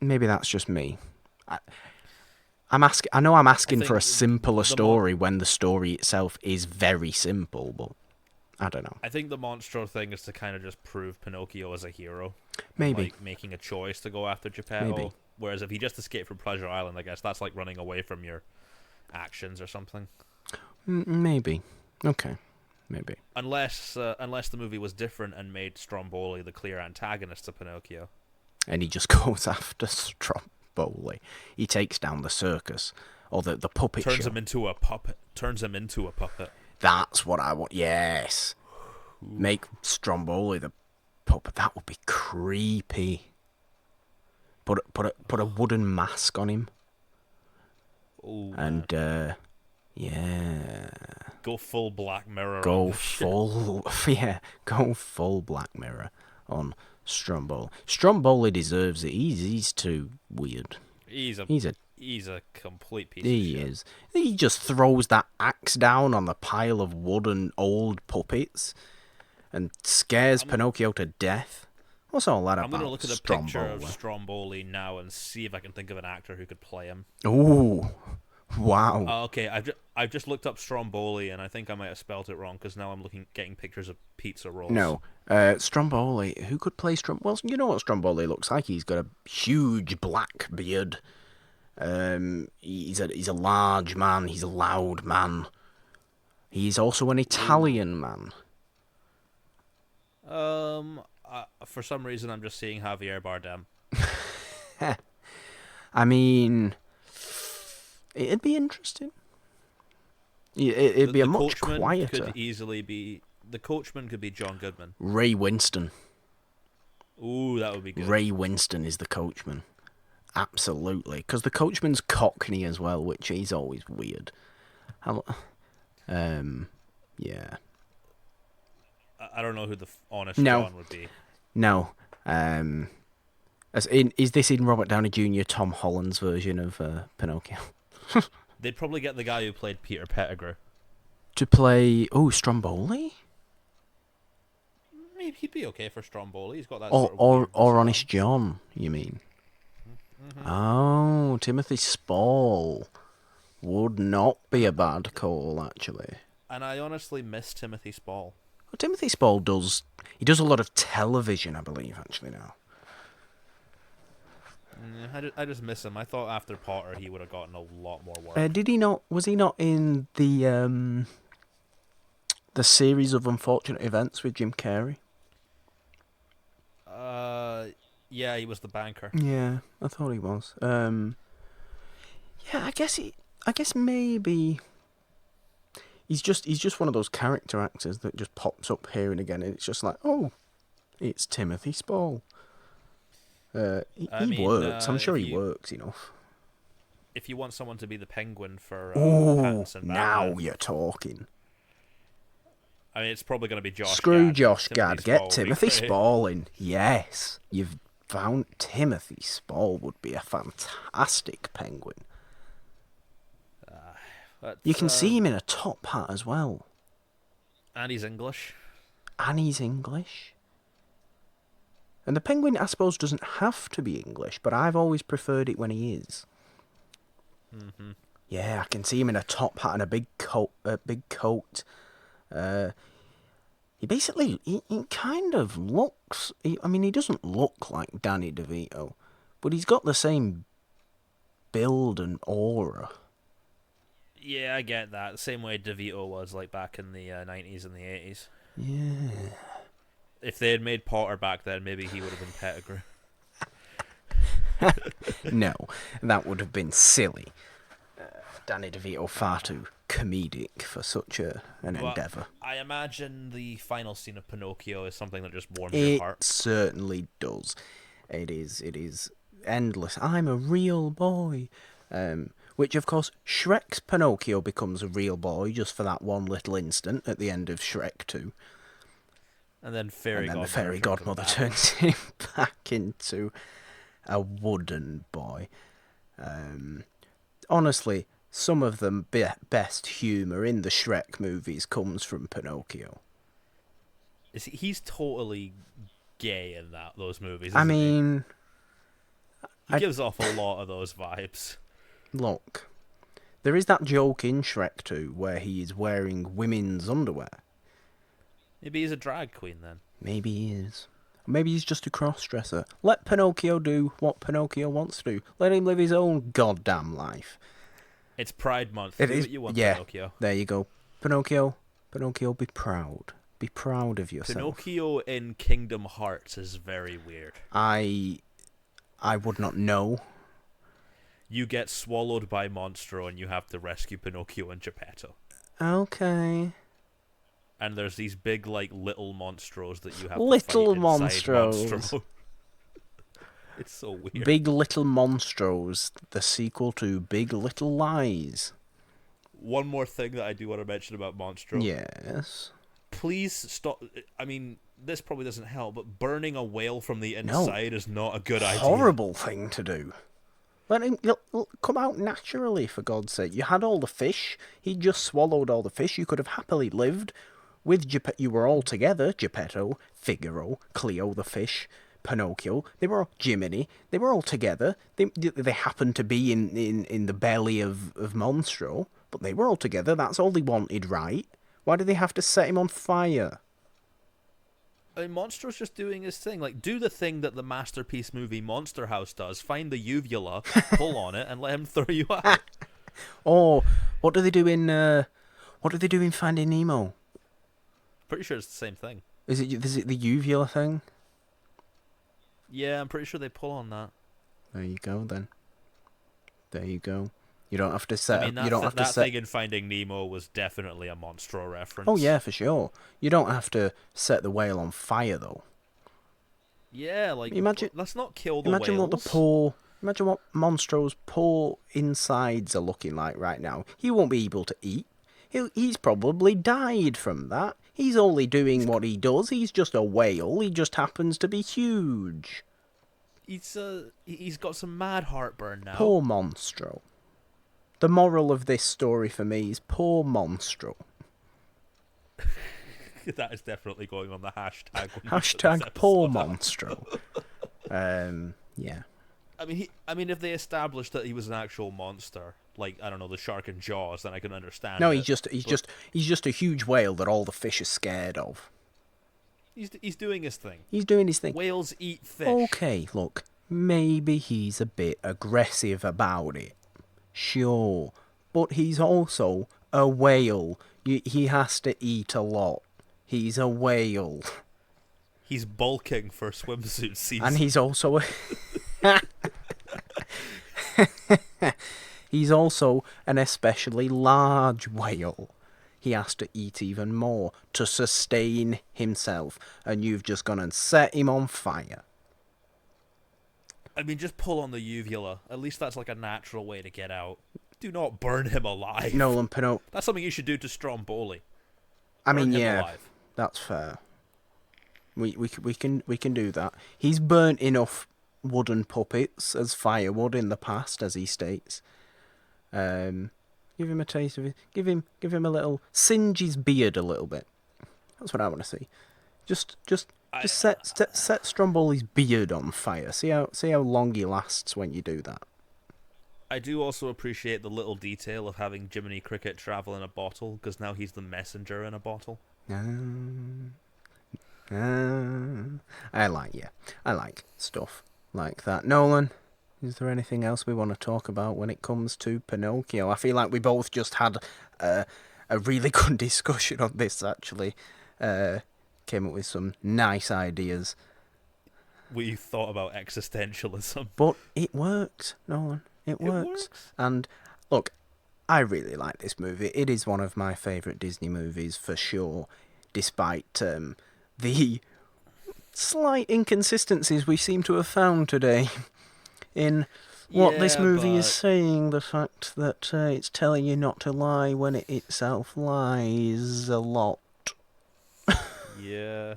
Maybe that's just me. I'm asking for a simpler story when the story itself is very simple, but I don't know. I think the Monstro thing is to kind of just prove Pinocchio as a hero. Maybe. Like, making a choice to go after Geppetto. Maybe. Whereas if he just escaped from Pleasure Island, I guess that's like running away from your actions or something. Maybe. Okay. Maybe. Unless the movie was different and made Stromboli the clear antagonist to Pinocchio. And he just goes after Stromboli. He takes down the circus. Or the puppet show. Turns him into a puppet. That's what I want. Yes. Ooh. Make Stromboli the puppet. That would be creepy. Put a wooden mask on him. Ooh, and yeah. Go full Black Mirror. Go full Black Mirror on Stromboli. Stromboli deserves it. He's too weird. He's a complete piece of shit. He is. He just throws that axe down on the pile of wooden old puppets and scares Pinocchio to death. What's all that about? I'm going to look at a picture of Stromboli now and see if I can think of an actor who could play him. Ooh. Wow. Okay, I've just looked up Stromboli, and I think I might have spelled it wrong, because now I'm getting pictures of pizza rolls. No. Stromboli, who could play Stromboli? Well, you know what Stromboli looks like. He's got a huge black beard. He's a large man. He's a loud man. He's also an Italian man. For some reason, I'm just seeing Javier Bardem. I mean, it'd be interesting. It'd be a much quieter. The coachman could be John Goodman. Ray Winston. Ooh, that would be good. Ray Winston is the coachman. Absolutely, because the coachman's Cockney as well, which is always weird. Yeah. I don't know who the honest John would be. No. Is this in Robert Downey Jr., Tom Holland's version of Pinocchio? They'd probably get the guy who played Peter Pettigrew to play. Oh, Stromboli. Maybe he'd be okay for Stromboli. He's got that. Or Honest John. You mean? Mm-hmm. Oh, Timothy Spall would not be a bad call, actually. And I honestly miss Timothy Spall. Well, Timothy Spall does a lot of television, I believe, actually, now. Yeah, I just miss him. I thought after Potter he would have gotten a lot more work. Did he not? Was he not in the series of unfortunate events with Jim Carrey? Yeah, he was the banker. Yeah, I thought he was. Yeah, I guess maybe he's just one of those character actors that just pops up here and again, and it's just like, oh, it's Timothy Spall. I He mean, works. I'm sure he works enough. if you want someone to be the Penguin for Oh, Pattinson now Batman, you're talking. I mean, it's probably going to be Josh Screw Gad. Josh Timothy Gad. Spall Get would be Timothy great. Spall in. Yes, you've found Timothy Spall would be a fantastic Penguin. But, You can see him in a top hat as well. and he's English. And he's English. And the Penguin, I suppose, doesn't have to be English, but I've always preferred it when he is. Mm-hmm. Yeah, I can see him in a top hat and a big coat. He kind of looks. I mean, he doesn't look like Danny DeVito, but he's got the same build and aura. Yeah, I get that. The same way DeVito was like back in the 90s and the 80s. Yeah. If they had made Potter back then, maybe he would have been Pettigrew. No, that would have been silly. Danny DeVito far too comedic for such an endeavour. I imagine the final scene of Pinocchio is something that just warms your heart. It certainly does. It is endless. I'm a real boy. Which, of course, Shrek's Pinocchio becomes a real boy just for that one little instant at the end of Shrek 2. And then the fairy godmother turns him back into a wooden boy. Honestly, some of the best humour in the Shrek movies comes from Pinocchio. He's totally gay in those movies. I mean, he gives off a lot of those vibes. Look, there is that joke in Shrek 2 where he is wearing women's underwear. Maybe he's a drag queen then. Maybe he is. Maybe he's just a cross-dresser. Let Pinocchio do what Pinocchio wants to do. Let him live his own goddamn life. It's Pride Month. It Do is. what you want, Yeah, Pinocchio. there you go. Pinocchio, be proud. Be proud of yourself. Pinocchio in Kingdom Hearts is very weird. I would not know. You get swallowed by Monstro and you have to rescue Pinocchio and Geppetto. Okay. And there's these big, like, little Monstros that you have Little to fight inside Monstros. Monstro. It's so weird. Big Little Monstros, the sequel to Big Little Lies. One more thing that I do want to mention about Monstro. Yes. Please stop. I mean, this probably doesn't help, but burning a whale from the inside is not a good idea. Horrible thing to do. Let him come out naturally, for God's sake. You had all the fish. He just swallowed all the fish. You could have happily lived with Geppetto. You were all together. Geppetto, Figaro, Cleo the fish, Pinocchio. They were all Jiminy. They were all together. They happened to be in the belly of Monstro, but they were all together. That's all they wanted, right? Why do they have to set him on fire? I mean, Monstro's just doing his thing. Like, do the thing that the masterpiece movie Monster House does. Find the uvula, pull on it, and let him throw you out. Oh, what do they do in Finding Nemo? Pretty sure it's the same thing. Is it the uvula thing? Yeah, I'm pretty sure they pull on that. There you go, then. There you go. You don't have to set. I mean, that thing in Finding Nemo was definitely a Monstro reference. Oh yeah, for sure. You don't have to set the whale on fire, though. Yeah, like let's not kill the imagine whales. Imagine what Monstro's poor insides are looking like right now. He won't be able to eat. He's probably died from that. He's only doing what he does. He's just a whale. He just happens to be huge. He's got some mad heartburn now. Poor Monstro. The moral of this story for me is poor Monstro. That is definitely going on the hashtag. Hashtag poor Monstro. Yeah. I mean, if they established that he was an actual monster, like, I don't know, the shark in Jaws, then I can understand. No, he's just a huge whale that all the fish are scared of. He's doing his thing. He's doing his thing. Whales eat fish. Okay, look, maybe he's a bit aggressive about it. Sure, but he's also a whale. He has to eat a lot. He's a whale. He's bulking for swimsuit season. And he's also he's also an especially large whale. He has to eat even more to sustain himself, and you've just gone and set him on fire. I mean, just pull on the uvula. At least that's like a natural way to get out. Do not burn him alive. Nolan Pinocchio. That's something you should do to Stromboli. I mean, Burn him yeah, alive. that's fair. We can do that. He's burnt enough wooden puppets as firewood in the past, as he states. Give him a taste of it. Give him a little singe his beard a little bit. That's what I want to see. Just set Stromboli's beard on fire. See how long he lasts when you do that. I do also appreciate the little detail of having Jiminy Cricket travel in a bottle, because now he's the messenger in a bottle. I like stuff like that. Nolan, is there anything else we want to talk about when it comes to Pinocchio? I feel like we both just had a really good discussion on this, actually. Came up with some nice ideas. We thought about existentialism. But it works, Nolan. It works. And look, I really like this movie. It is one of my favourite Disney movies for sure, despite the slight inconsistencies we seem to have found today in what this movie is saying. The fact that it's telling you not to lie when it itself lies a lot. Yeah.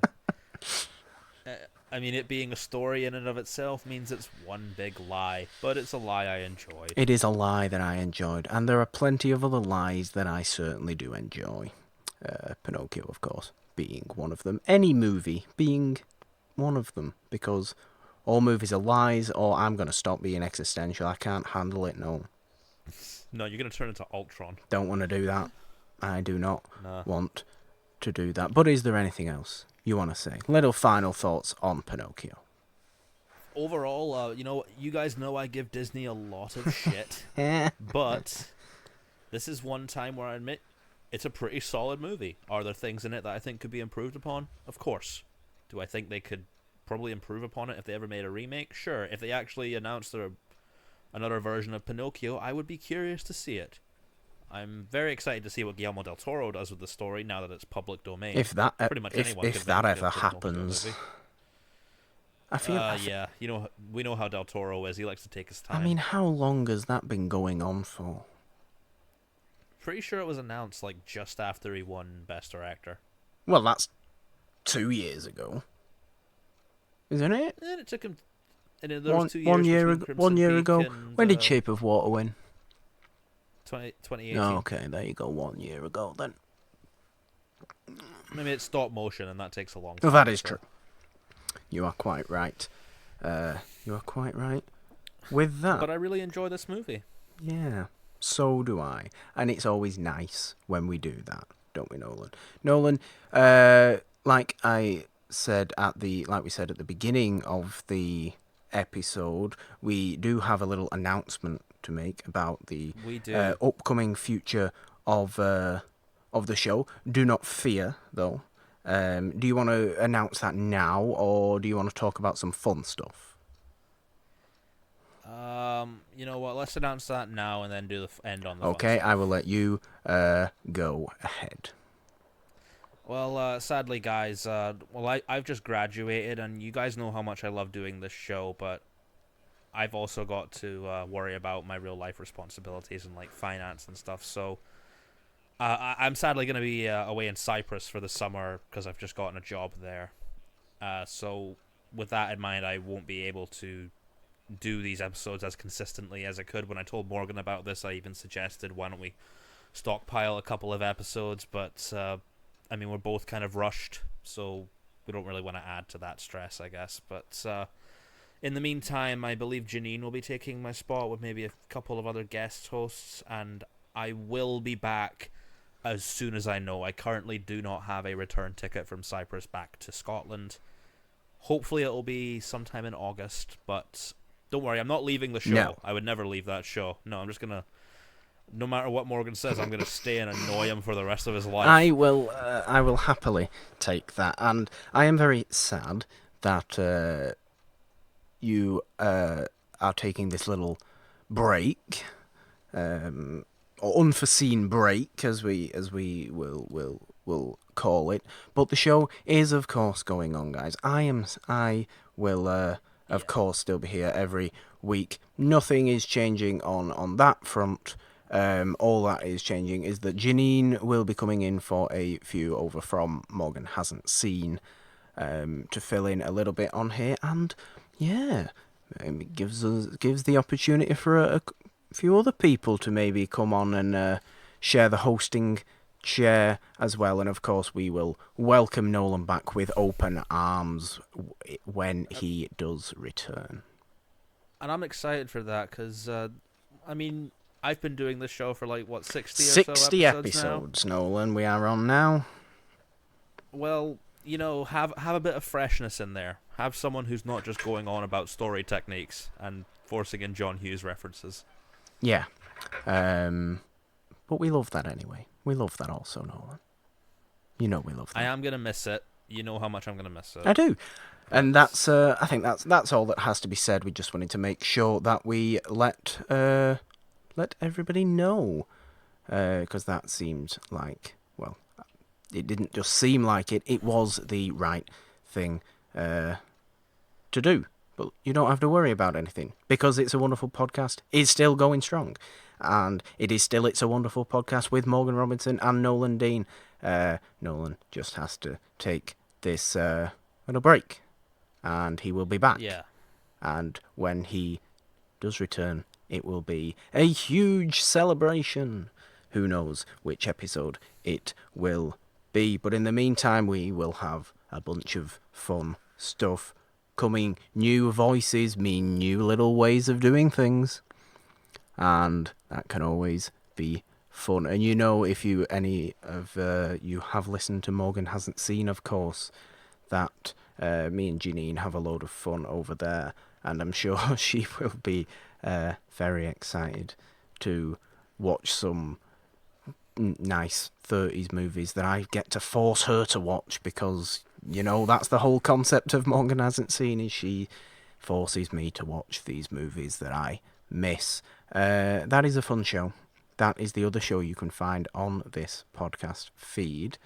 I mean, it being a story in and of itself means it's one big lie, but it's a lie I enjoyed. It is a lie that I enjoyed, and there are plenty of other lies that I certainly do enjoy. Pinocchio, of course, being one of them. Any movie being one of them, because all movies are lies, or I'm going to stop being existential. I can't handle it, no. No, you're going to turn into Ultron. Don't want to do that. I do not want to do that. But is there anything else you want to say? Little final thoughts on Pinocchio. Overall, you guys know I give Disney a lot of shit, but this is one time where I admit it's a pretty solid movie. Are there things in it that I think could be improved upon? Of course. Do I think they could probably improve upon it if they ever made a remake? Sure. If they actually announced another version of Pinocchio, I would be curious to see it. I'm very excited to see what Guillermo del Toro does with the story now that it's public domain. If that pretty much anyone if could that make a ever good happens, movie. I feel yeah, we know how del Toro is. He likes to take his time. I mean, how long has that been going on for? Pretty sure it was announced like just after he won Best Director. Well, that's 2 years ago, isn't it? And it took him. And there was 2 years 1 year between ago. Crimson 1 year Peak ago. and, When did Shape of Water win? 2018. Oh, okay, there you go. 1 year ago then. Maybe it's stop motion, and that takes a long time. Well, that is true. You are quite right. You are quite right with that. But I really enjoy this movie. Yeah, so do I. And it's always nice when we do that, don't we, Nolan? Nolan, like we said at the beginning of the episode, we do have a little announcement to make about the upcoming future of the show. Do not fear, though. Do you want to announce that now, or do you want to talk about some fun stuff? You know what? Let's announce that now and then do the end on the Okay, fun stuff. I will let you go ahead. Well, sadly, guys, I've just graduated, and you guys know how much I love doing this show, but I've also got to worry about my real life responsibilities and like finance and stuff. So I'm sadly going to be away in Cyprus for the summer because I've just gotten a job there. So with that in mind, I won't be able to do these episodes as consistently as I could. When I told Morgan about this, I even suggested, why don't we stockpile a couple of episodes, but I mean, we're both kind of rushed, so we don't really want to add to that stress, I guess. But in the meantime, I believe Janine will be taking my spot with maybe a couple of other guest hosts, and I will be back as soon as I know. I currently do not have a return ticket from Cyprus back to Scotland. Hopefully it'll be sometime in August, but don't worry, I'm not leaving the show. No. I would never leave that show. No, I'm just going to no matter what Morgan says, I'm going to stay and annoy him for the rest of his life. I will happily take that, and I am very sad that you are taking this little break, or unforeseen break, as we will call it. But the show is, of course, going on, guys. I will, of course, still be here every week. Nothing is changing on that front. All that is changing is that Janine will be coming in for a few over from Morgan Hasn't Seen, to fill in a little bit on here, and yeah, it gives the opportunity for a few other people to maybe come on and share the hosting chair as well. And of course, we will welcome Nolan back with open arms when he does return. And I'm excited for that because, I mean, I've been doing this show for like, what, 60 60 episodes now? Nolan, we are on now. Well, you know, have a bit of freshness in there. Have someone who's not just going on about story techniques and forcing in John Hughes references. Yeah. But we love that anyway. We love that also, Nolan. You know we love that. I am going to miss it. You know how much I'm going to miss it. I do. And that's I think that's all that has to be said. We just wanted to make sure that we let everybody know, because that seemed like, well, it didn't just seem like it was the right thing to do. But you don't have to worry about anything, because It's a Wonderful Podcast is still going strong, and it is still It's a Wonderful Podcast with Morgan Robinson and Nolan Dean. Nolan just has to take this little break, and he will be back. Yeah. And when he does return, it will be a huge celebration. Who knows which episode it will be. But in the meantime, we will have a bunch of fun stuff coming. New voices mean new little ways of doing things. And that can always be fun. And you know, if any of you have listened to Morgan Hasn't Seen, of course, that me and Janine have a load of fun over there. And I'm sure she will be very excited to watch some nice 30s movies that I get to force her to watch, because, you know, that's the whole concept of Morgan Hasn't Seen, is she forces me to watch these movies that I miss. That is a fun show. That is the other show you can find on this podcast feed.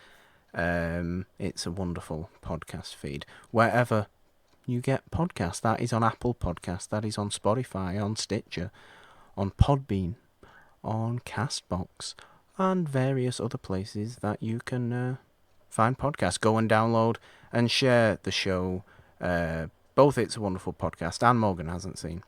It's a Wonderful Podcast feed. Wherever you get podcasts. That is on Apple Podcasts. That is on Spotify, on Stitcher, on Podbean, on Castbox, and various other places that you can find podcasts. Go and download and share the show. Both It's a Wonderful Podcast and Morgan Hasn't Seen.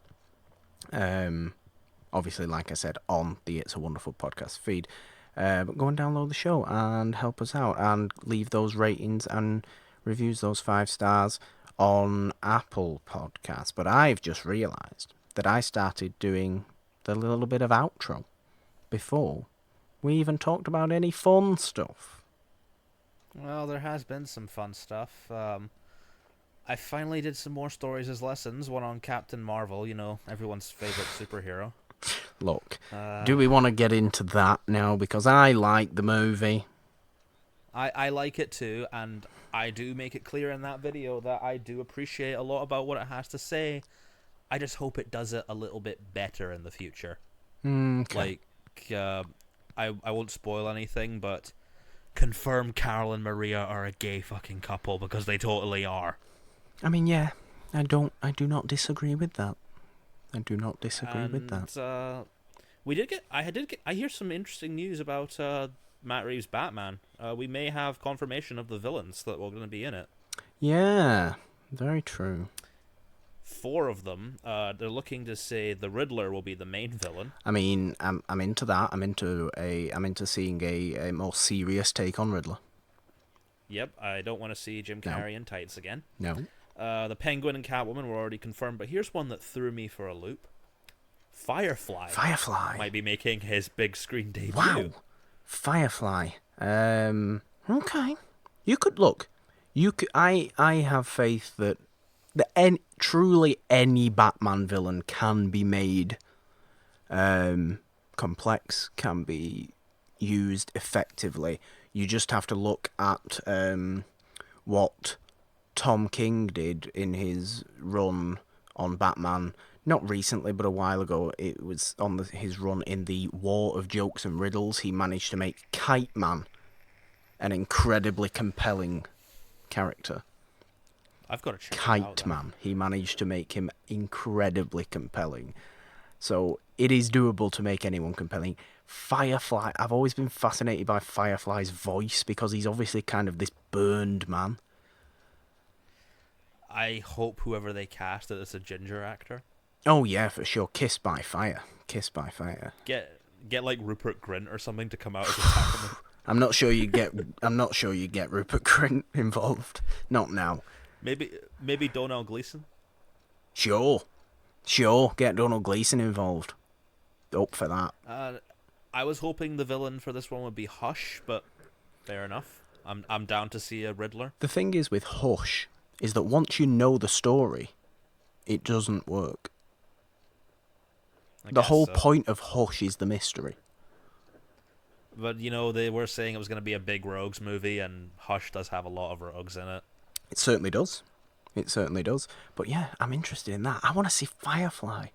Obviously, like I said, on the It's a Wonderful Podcast feed. But go and download the show and help us out and leave those ratings and reviews, those 5 stars on Apple Podcasts. But I've just realised that I started doing the little bit of outro before we even talked about any fun stuff. Well, there has been some fun stuff. I finally did some more stories as lessons, one on Captain Marvel, you know, everyone's favourite superhero. Look, do we want to get into that now? Because I like the movie. I like it too, and I do make it clear in that video that I do appreciate a lot about what it has to say. I just hope it does it a little bit better in the future. Okay. Like, I won't spoil anything, but confirm Carol and Maria are a gay fucking couple, because they totally are. I mean, yeah, I do not disagree with that. I do not disagree with that. I hear some interesting news about Matt Reeves' Batman. We may have confirmation of the villains that were going to be in it. Yeah, very true. 4 of them. They're looking to say the Riddler will be the main villain. I mean, I'm into that. I'm into seeing a more serious take on Riddler. Yep, I don't want to see Jim Carrey in tights again. No. The Penguin and Catwoman were already confirmed, but here's one that threw me for a loop. Firefly might be making his big screen debut. Wow. Firefly. Okay. You could look. You could. I have faith that truly any Batman villain can be made complex, can be used effectively. You just have to look at what Tom King did in his run on Batman. Not recently, but a while ago. It was on his run in the War of Jokes and Riddles. He managed to make Kite Man an incredibly compelling character. I've got to check Kite it out. Man. He managed to make him incredibly compelling. So it is doable to make anyone compelling. Firefly, I've always been fascinated by Firefly's voice because he's obviously kind of this burned man. I hope whoever they cast it is a ginger actor. Oh yeah, for sure. Kissed by Fire. Kissed by Fire. Get like Rupert Grint or something to come out as attack him. I'm not sure you get Rupert Grint involved. Not now. Maybe Donald Gleason. Sure. Get Donald Gleason involved. Up for that. I was hoping the villain for this one would be Hush, but fair enough. I'm down to see a Riddler. The thing is with Hush is that once you know the story, it doesn't work. The whole point of Hush is the mystery. But, they were saying it was going to be a big Rogues movie, and Hush does have a lot of Rogues in it. It certainly does. But yeah, I'm interested in that. I want to see Firefly.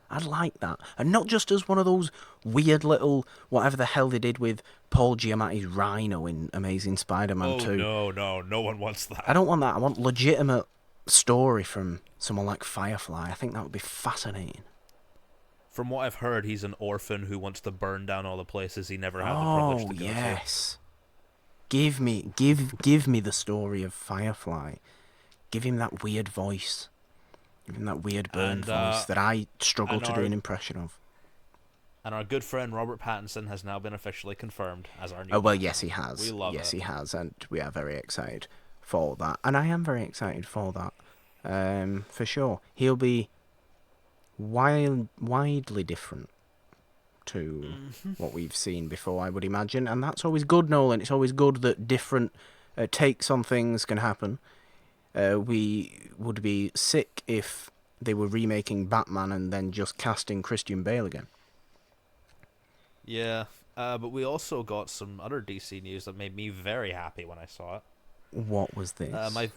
I'd like that. And not just as one of those weird little, whatever the hell they did with Paul Giamatti's Rhino in Amazing Spider-Man 2. No one wants that. I don't want that. I want legitimate story from someone like Firefly. I think that would be fascinating. From what I've heard, he's an orphan who wants to burn down all the places he never had the privilege to go to. Oh, yes. Give me the story of Firefly. Give him that weird voice. Give him that weird burned voice that I struggle to do an impression of. And our good friend Robert Pattinson has now been officially confirmed as our new well, Batman. Yes, he has. We love it. Yes, he has, and we are very excited for that. And I am very excited for that, for sure. He'll be widely different to what we've seen before, I would imagine. And that's always good, Nolan. It's always good that different takes on things can happen. We would be sick if they were remaking Batman and then just casting Christian Bale again. Yeah, but we also got some other DC news that made me very happy when I saw it. What was this?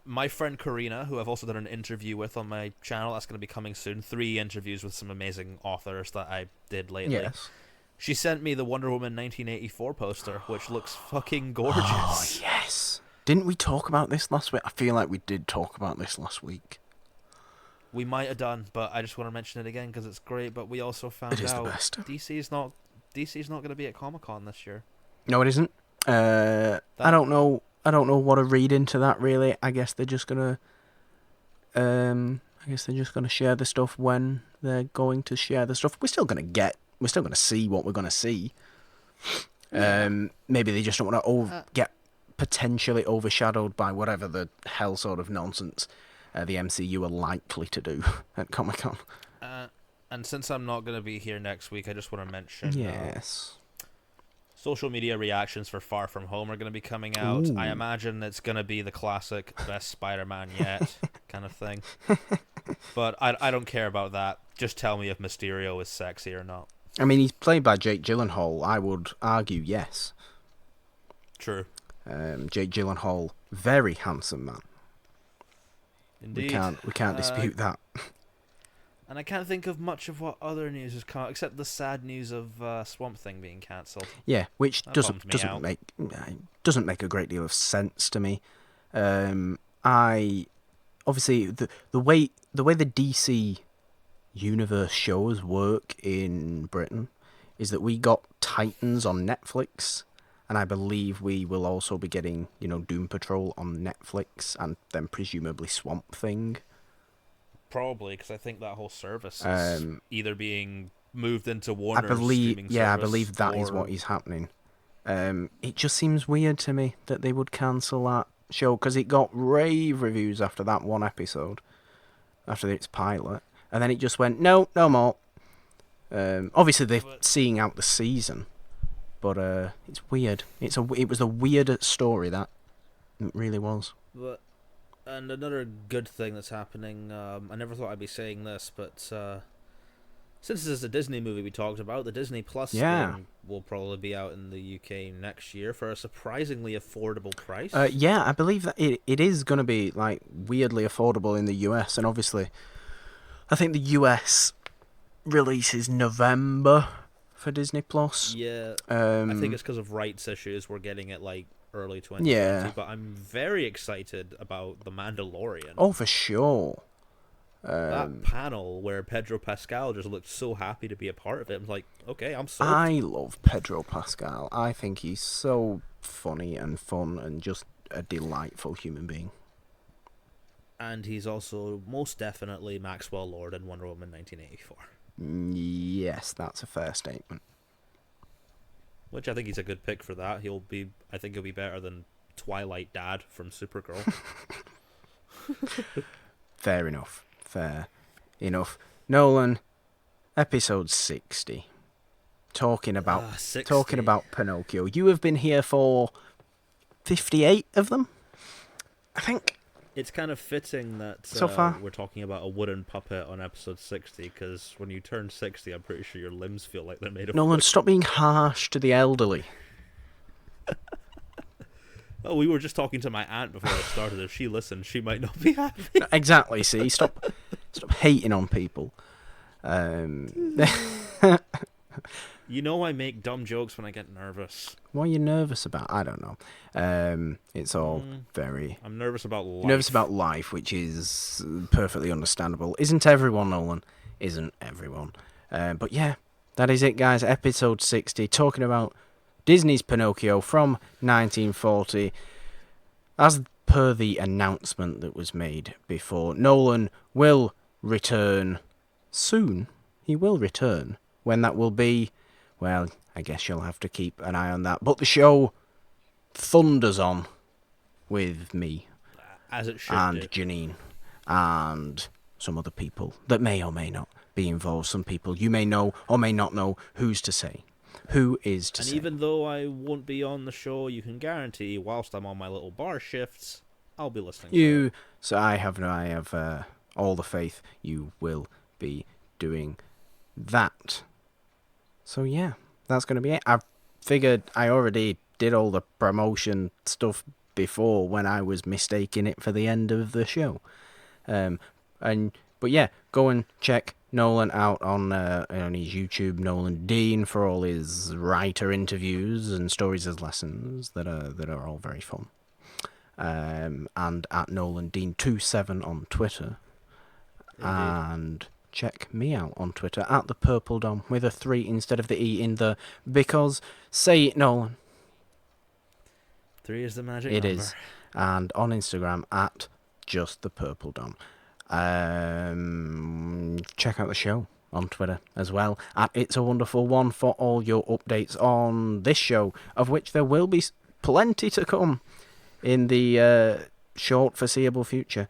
My friend Karina, who I've also done an interview with on my channel, that's going to be coming soon. 3 interviews with some amazing authors that I did lately. Yes. She sent me the Wonder Woman 1984 poster, which looks fucking gorgeous. Oh, yes. Didn't we talk about this last week? I feel like we did talk about this last week. We might have done, but I just want to mention it again because it's great. But we also found out the best. DC's not going to be at Comic-Con this year. No, it isn't. I don't know. I don't know what to read into that. Really, I guess they're just gonna. Share the stuff when they're going to share the stuff. We're still gonna see what we're gonna see. Maybe they just don't want to get potentially overshadowed by whatever the hell sort of nonsense the MCU are likely to do at Comic-Con. And since I'm not going to be here next week, I just want to mention social media reactions for Far From Home are going to be coming out. Ooh. I imagine it's going to be the classic best Spider-Man yet kind of thing. But I don't care about that. Just tell me if Mysterio is sexy or not. I mean, he's played by Jake Gyllenhaal. I would argue yes. True. Jake Gyllenhaal, very handsome man. Indeed. We can't dispute that. And I can't think of much of what other news has come out, except the sad news of Swamp Thing being cancelled. Yeah, which doesn't make a great deal of sense to me. Obviously the way the DC universe shows work in Britain is that we got Titans on Netflix. And I believe we will also be getting, Doom Patrol on Netflix and then presumably Swamp Thing. Probably, because I think that whole service is either being moved into Warner's streaming service. Yeah, I believe that is what is happening. It just seems weird to me that they would cancel that show because it got rave reviews after that one episode, after its pilot, and then it just went, no more. Obviously, they're seeing out the season. But it's weird. It was a weird story, that. It really was. And another good thing that's happening, I never thought I'd be saying this, but Since this is a Disney movie we talked about, the Disney Plus Yeah. thing will probably be out in the UK next year for a surprisingly affordable price. Yeah, I believe that it is going to be like weirdly affordable in the US, and obviously, I think the US release is November for Disney Plus. Yeah, I think it's because of rights issues we're getting it like early 2020, Yeah. but I'm very excited about The Mandalorian. Oh, for sure. That panel where Pedro Pascal just looked so happy to be a part of it. I'm like, okay, I'm sold. I love Pedro Pascal. I think he's so funny and fun and just a delightful human being. And he's also most definitely Maxwell Lord in Wonder Woman 1984. Yes, that's a fair statement. Which I think he's a good pick for that. I think he'll be better than Twilight Dad from Supergirl. Fair enough. Fair enough. Nolan, episode 60. Talking about 60. Pinocchio. You have been here for 58 of them, I think. It's kind of fitting that So far. we're talking about a wooden puppet on episode 60, because when you turn 60, I'm pretty sure your limbs feel like they're made of Nolan, wood. stop being harsh to the elderly. Oh, we were just talking to my aunt before I started. If she listened, she might not be happy. Exactly, see? Stop hating on people. You know I make dumb jokes when I get nervous. What are you nervous about? I don't know. It's all very... I'm nervous about life. Nervous about life, which is perfectly understandable. Isn't everyone, Nolan? Isn't everyone? But yeah, that is it, guys. Episode 60, talking about Disney's Pinocchio from 1940. As per the announcement that was made before, Nolan will return soon. He will return. When that will be, well, I guess you'll have to keep an eye on that. But the show thunders on with me As it should and do. Janine and some other people that may or may not be involved. Some people you may know or may not know. Who's to say? Who is to And say? even though I won't be on the show, you can guarantee, whilst I'm on my little bar shifts, I'll be listening to it. So I have all the faith you will be doing that. So yeah, that's going to be it. I figured I already did all the promotion stuff before when I was mistaking it for the end of the show. But yeah, go and check Nolan out on his YouTube, Nolan Dean, for all his writer interviews and stories as lessons that are all very fun. And at Nolan Dean 27 on Twitter. Indeed. And check me out on Twitter at the Purple Dom with a 3 instead of the E in the, because say it, Nolan. 3 is the magic It number. is. And on Instagram at just the Purple Dom. Check out the show on Twitter as well at It's a Wonderful One for all your updates on this show, of which there will be plenty to come in the short foreseeable future.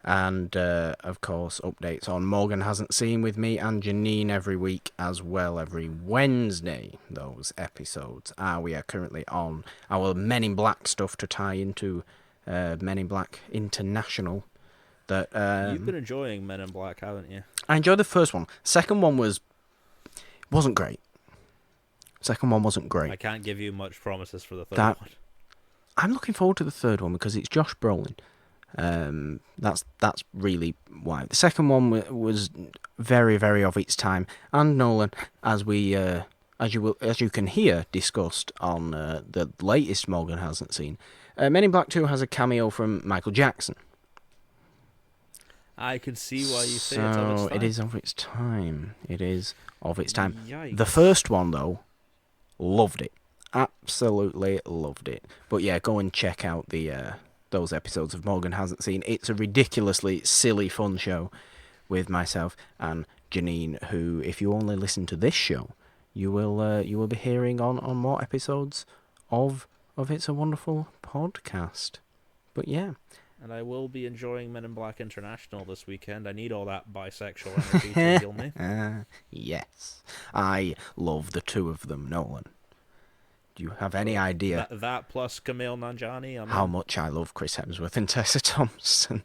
And of course updates on Morgan Hasn't Seen with me and Janine every week as well, every Wednesday. Those episodes we are currently on our Men in Black stuff to tie into Men in Black International. That You've been enjoying Men in Black, haven't you? I enjoyed the first one. Second one wasn't great. Second one wasn't great. I can't give you much promises for the third That- one. I'm looking forward to the third one because it's Josh Brolin. That's really why. The second one was very, very of its time. And Nolan, as you can hear discussed on the latest Morgan Hasn't Seen, Men in Black 2 has a cameo from Michael Jackson. I can see why you say it's of its time. It is of its time. It is of its time. Yikes. The first one, though, loved it. Absolutely loved it. But yeah, go and check out those episodes of Morgan Hasn't Seen. It's a ridiculously silly, fun show with myself and Janine, who, if you only listen to this show, you will be hearing on more episodes of It's a Wonderful Podcast. But yeah. And I will be enjoying Men in Black International this weekend. I need all that bisexual energy to heal me. Yes. I love the two of them, Nolan. Do you have any idea That plus Kumail Nanjiani. how much I love Chris Hemsworth and Tessa Thompson?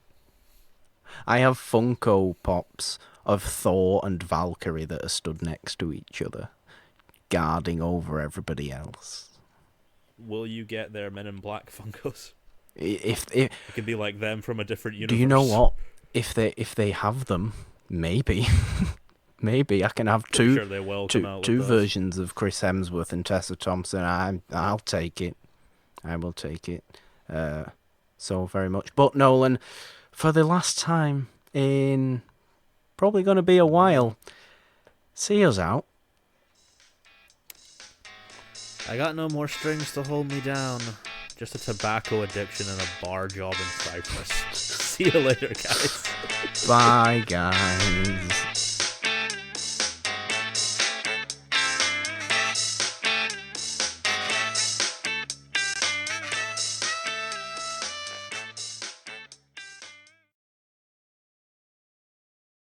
I have Funko Pops of Thor and Valkyrie that are stood next to each other, guarding over everybody else. Will you get their Men in Black Funkos? If It could be like them from a different universe. do you know what? If they have them, maybe maybe I can have I'm sure they will come out two with those. versions of Chris Hemsworth and Tessa Thompson. I'll take it. I will take it. So very much. But Nolan, for the last time in probably going to be a while, see us out. I got no more strings to hold me down. Just a tobacco addiction and a bar job in Cyprus. See you later, guys. Bye, guys.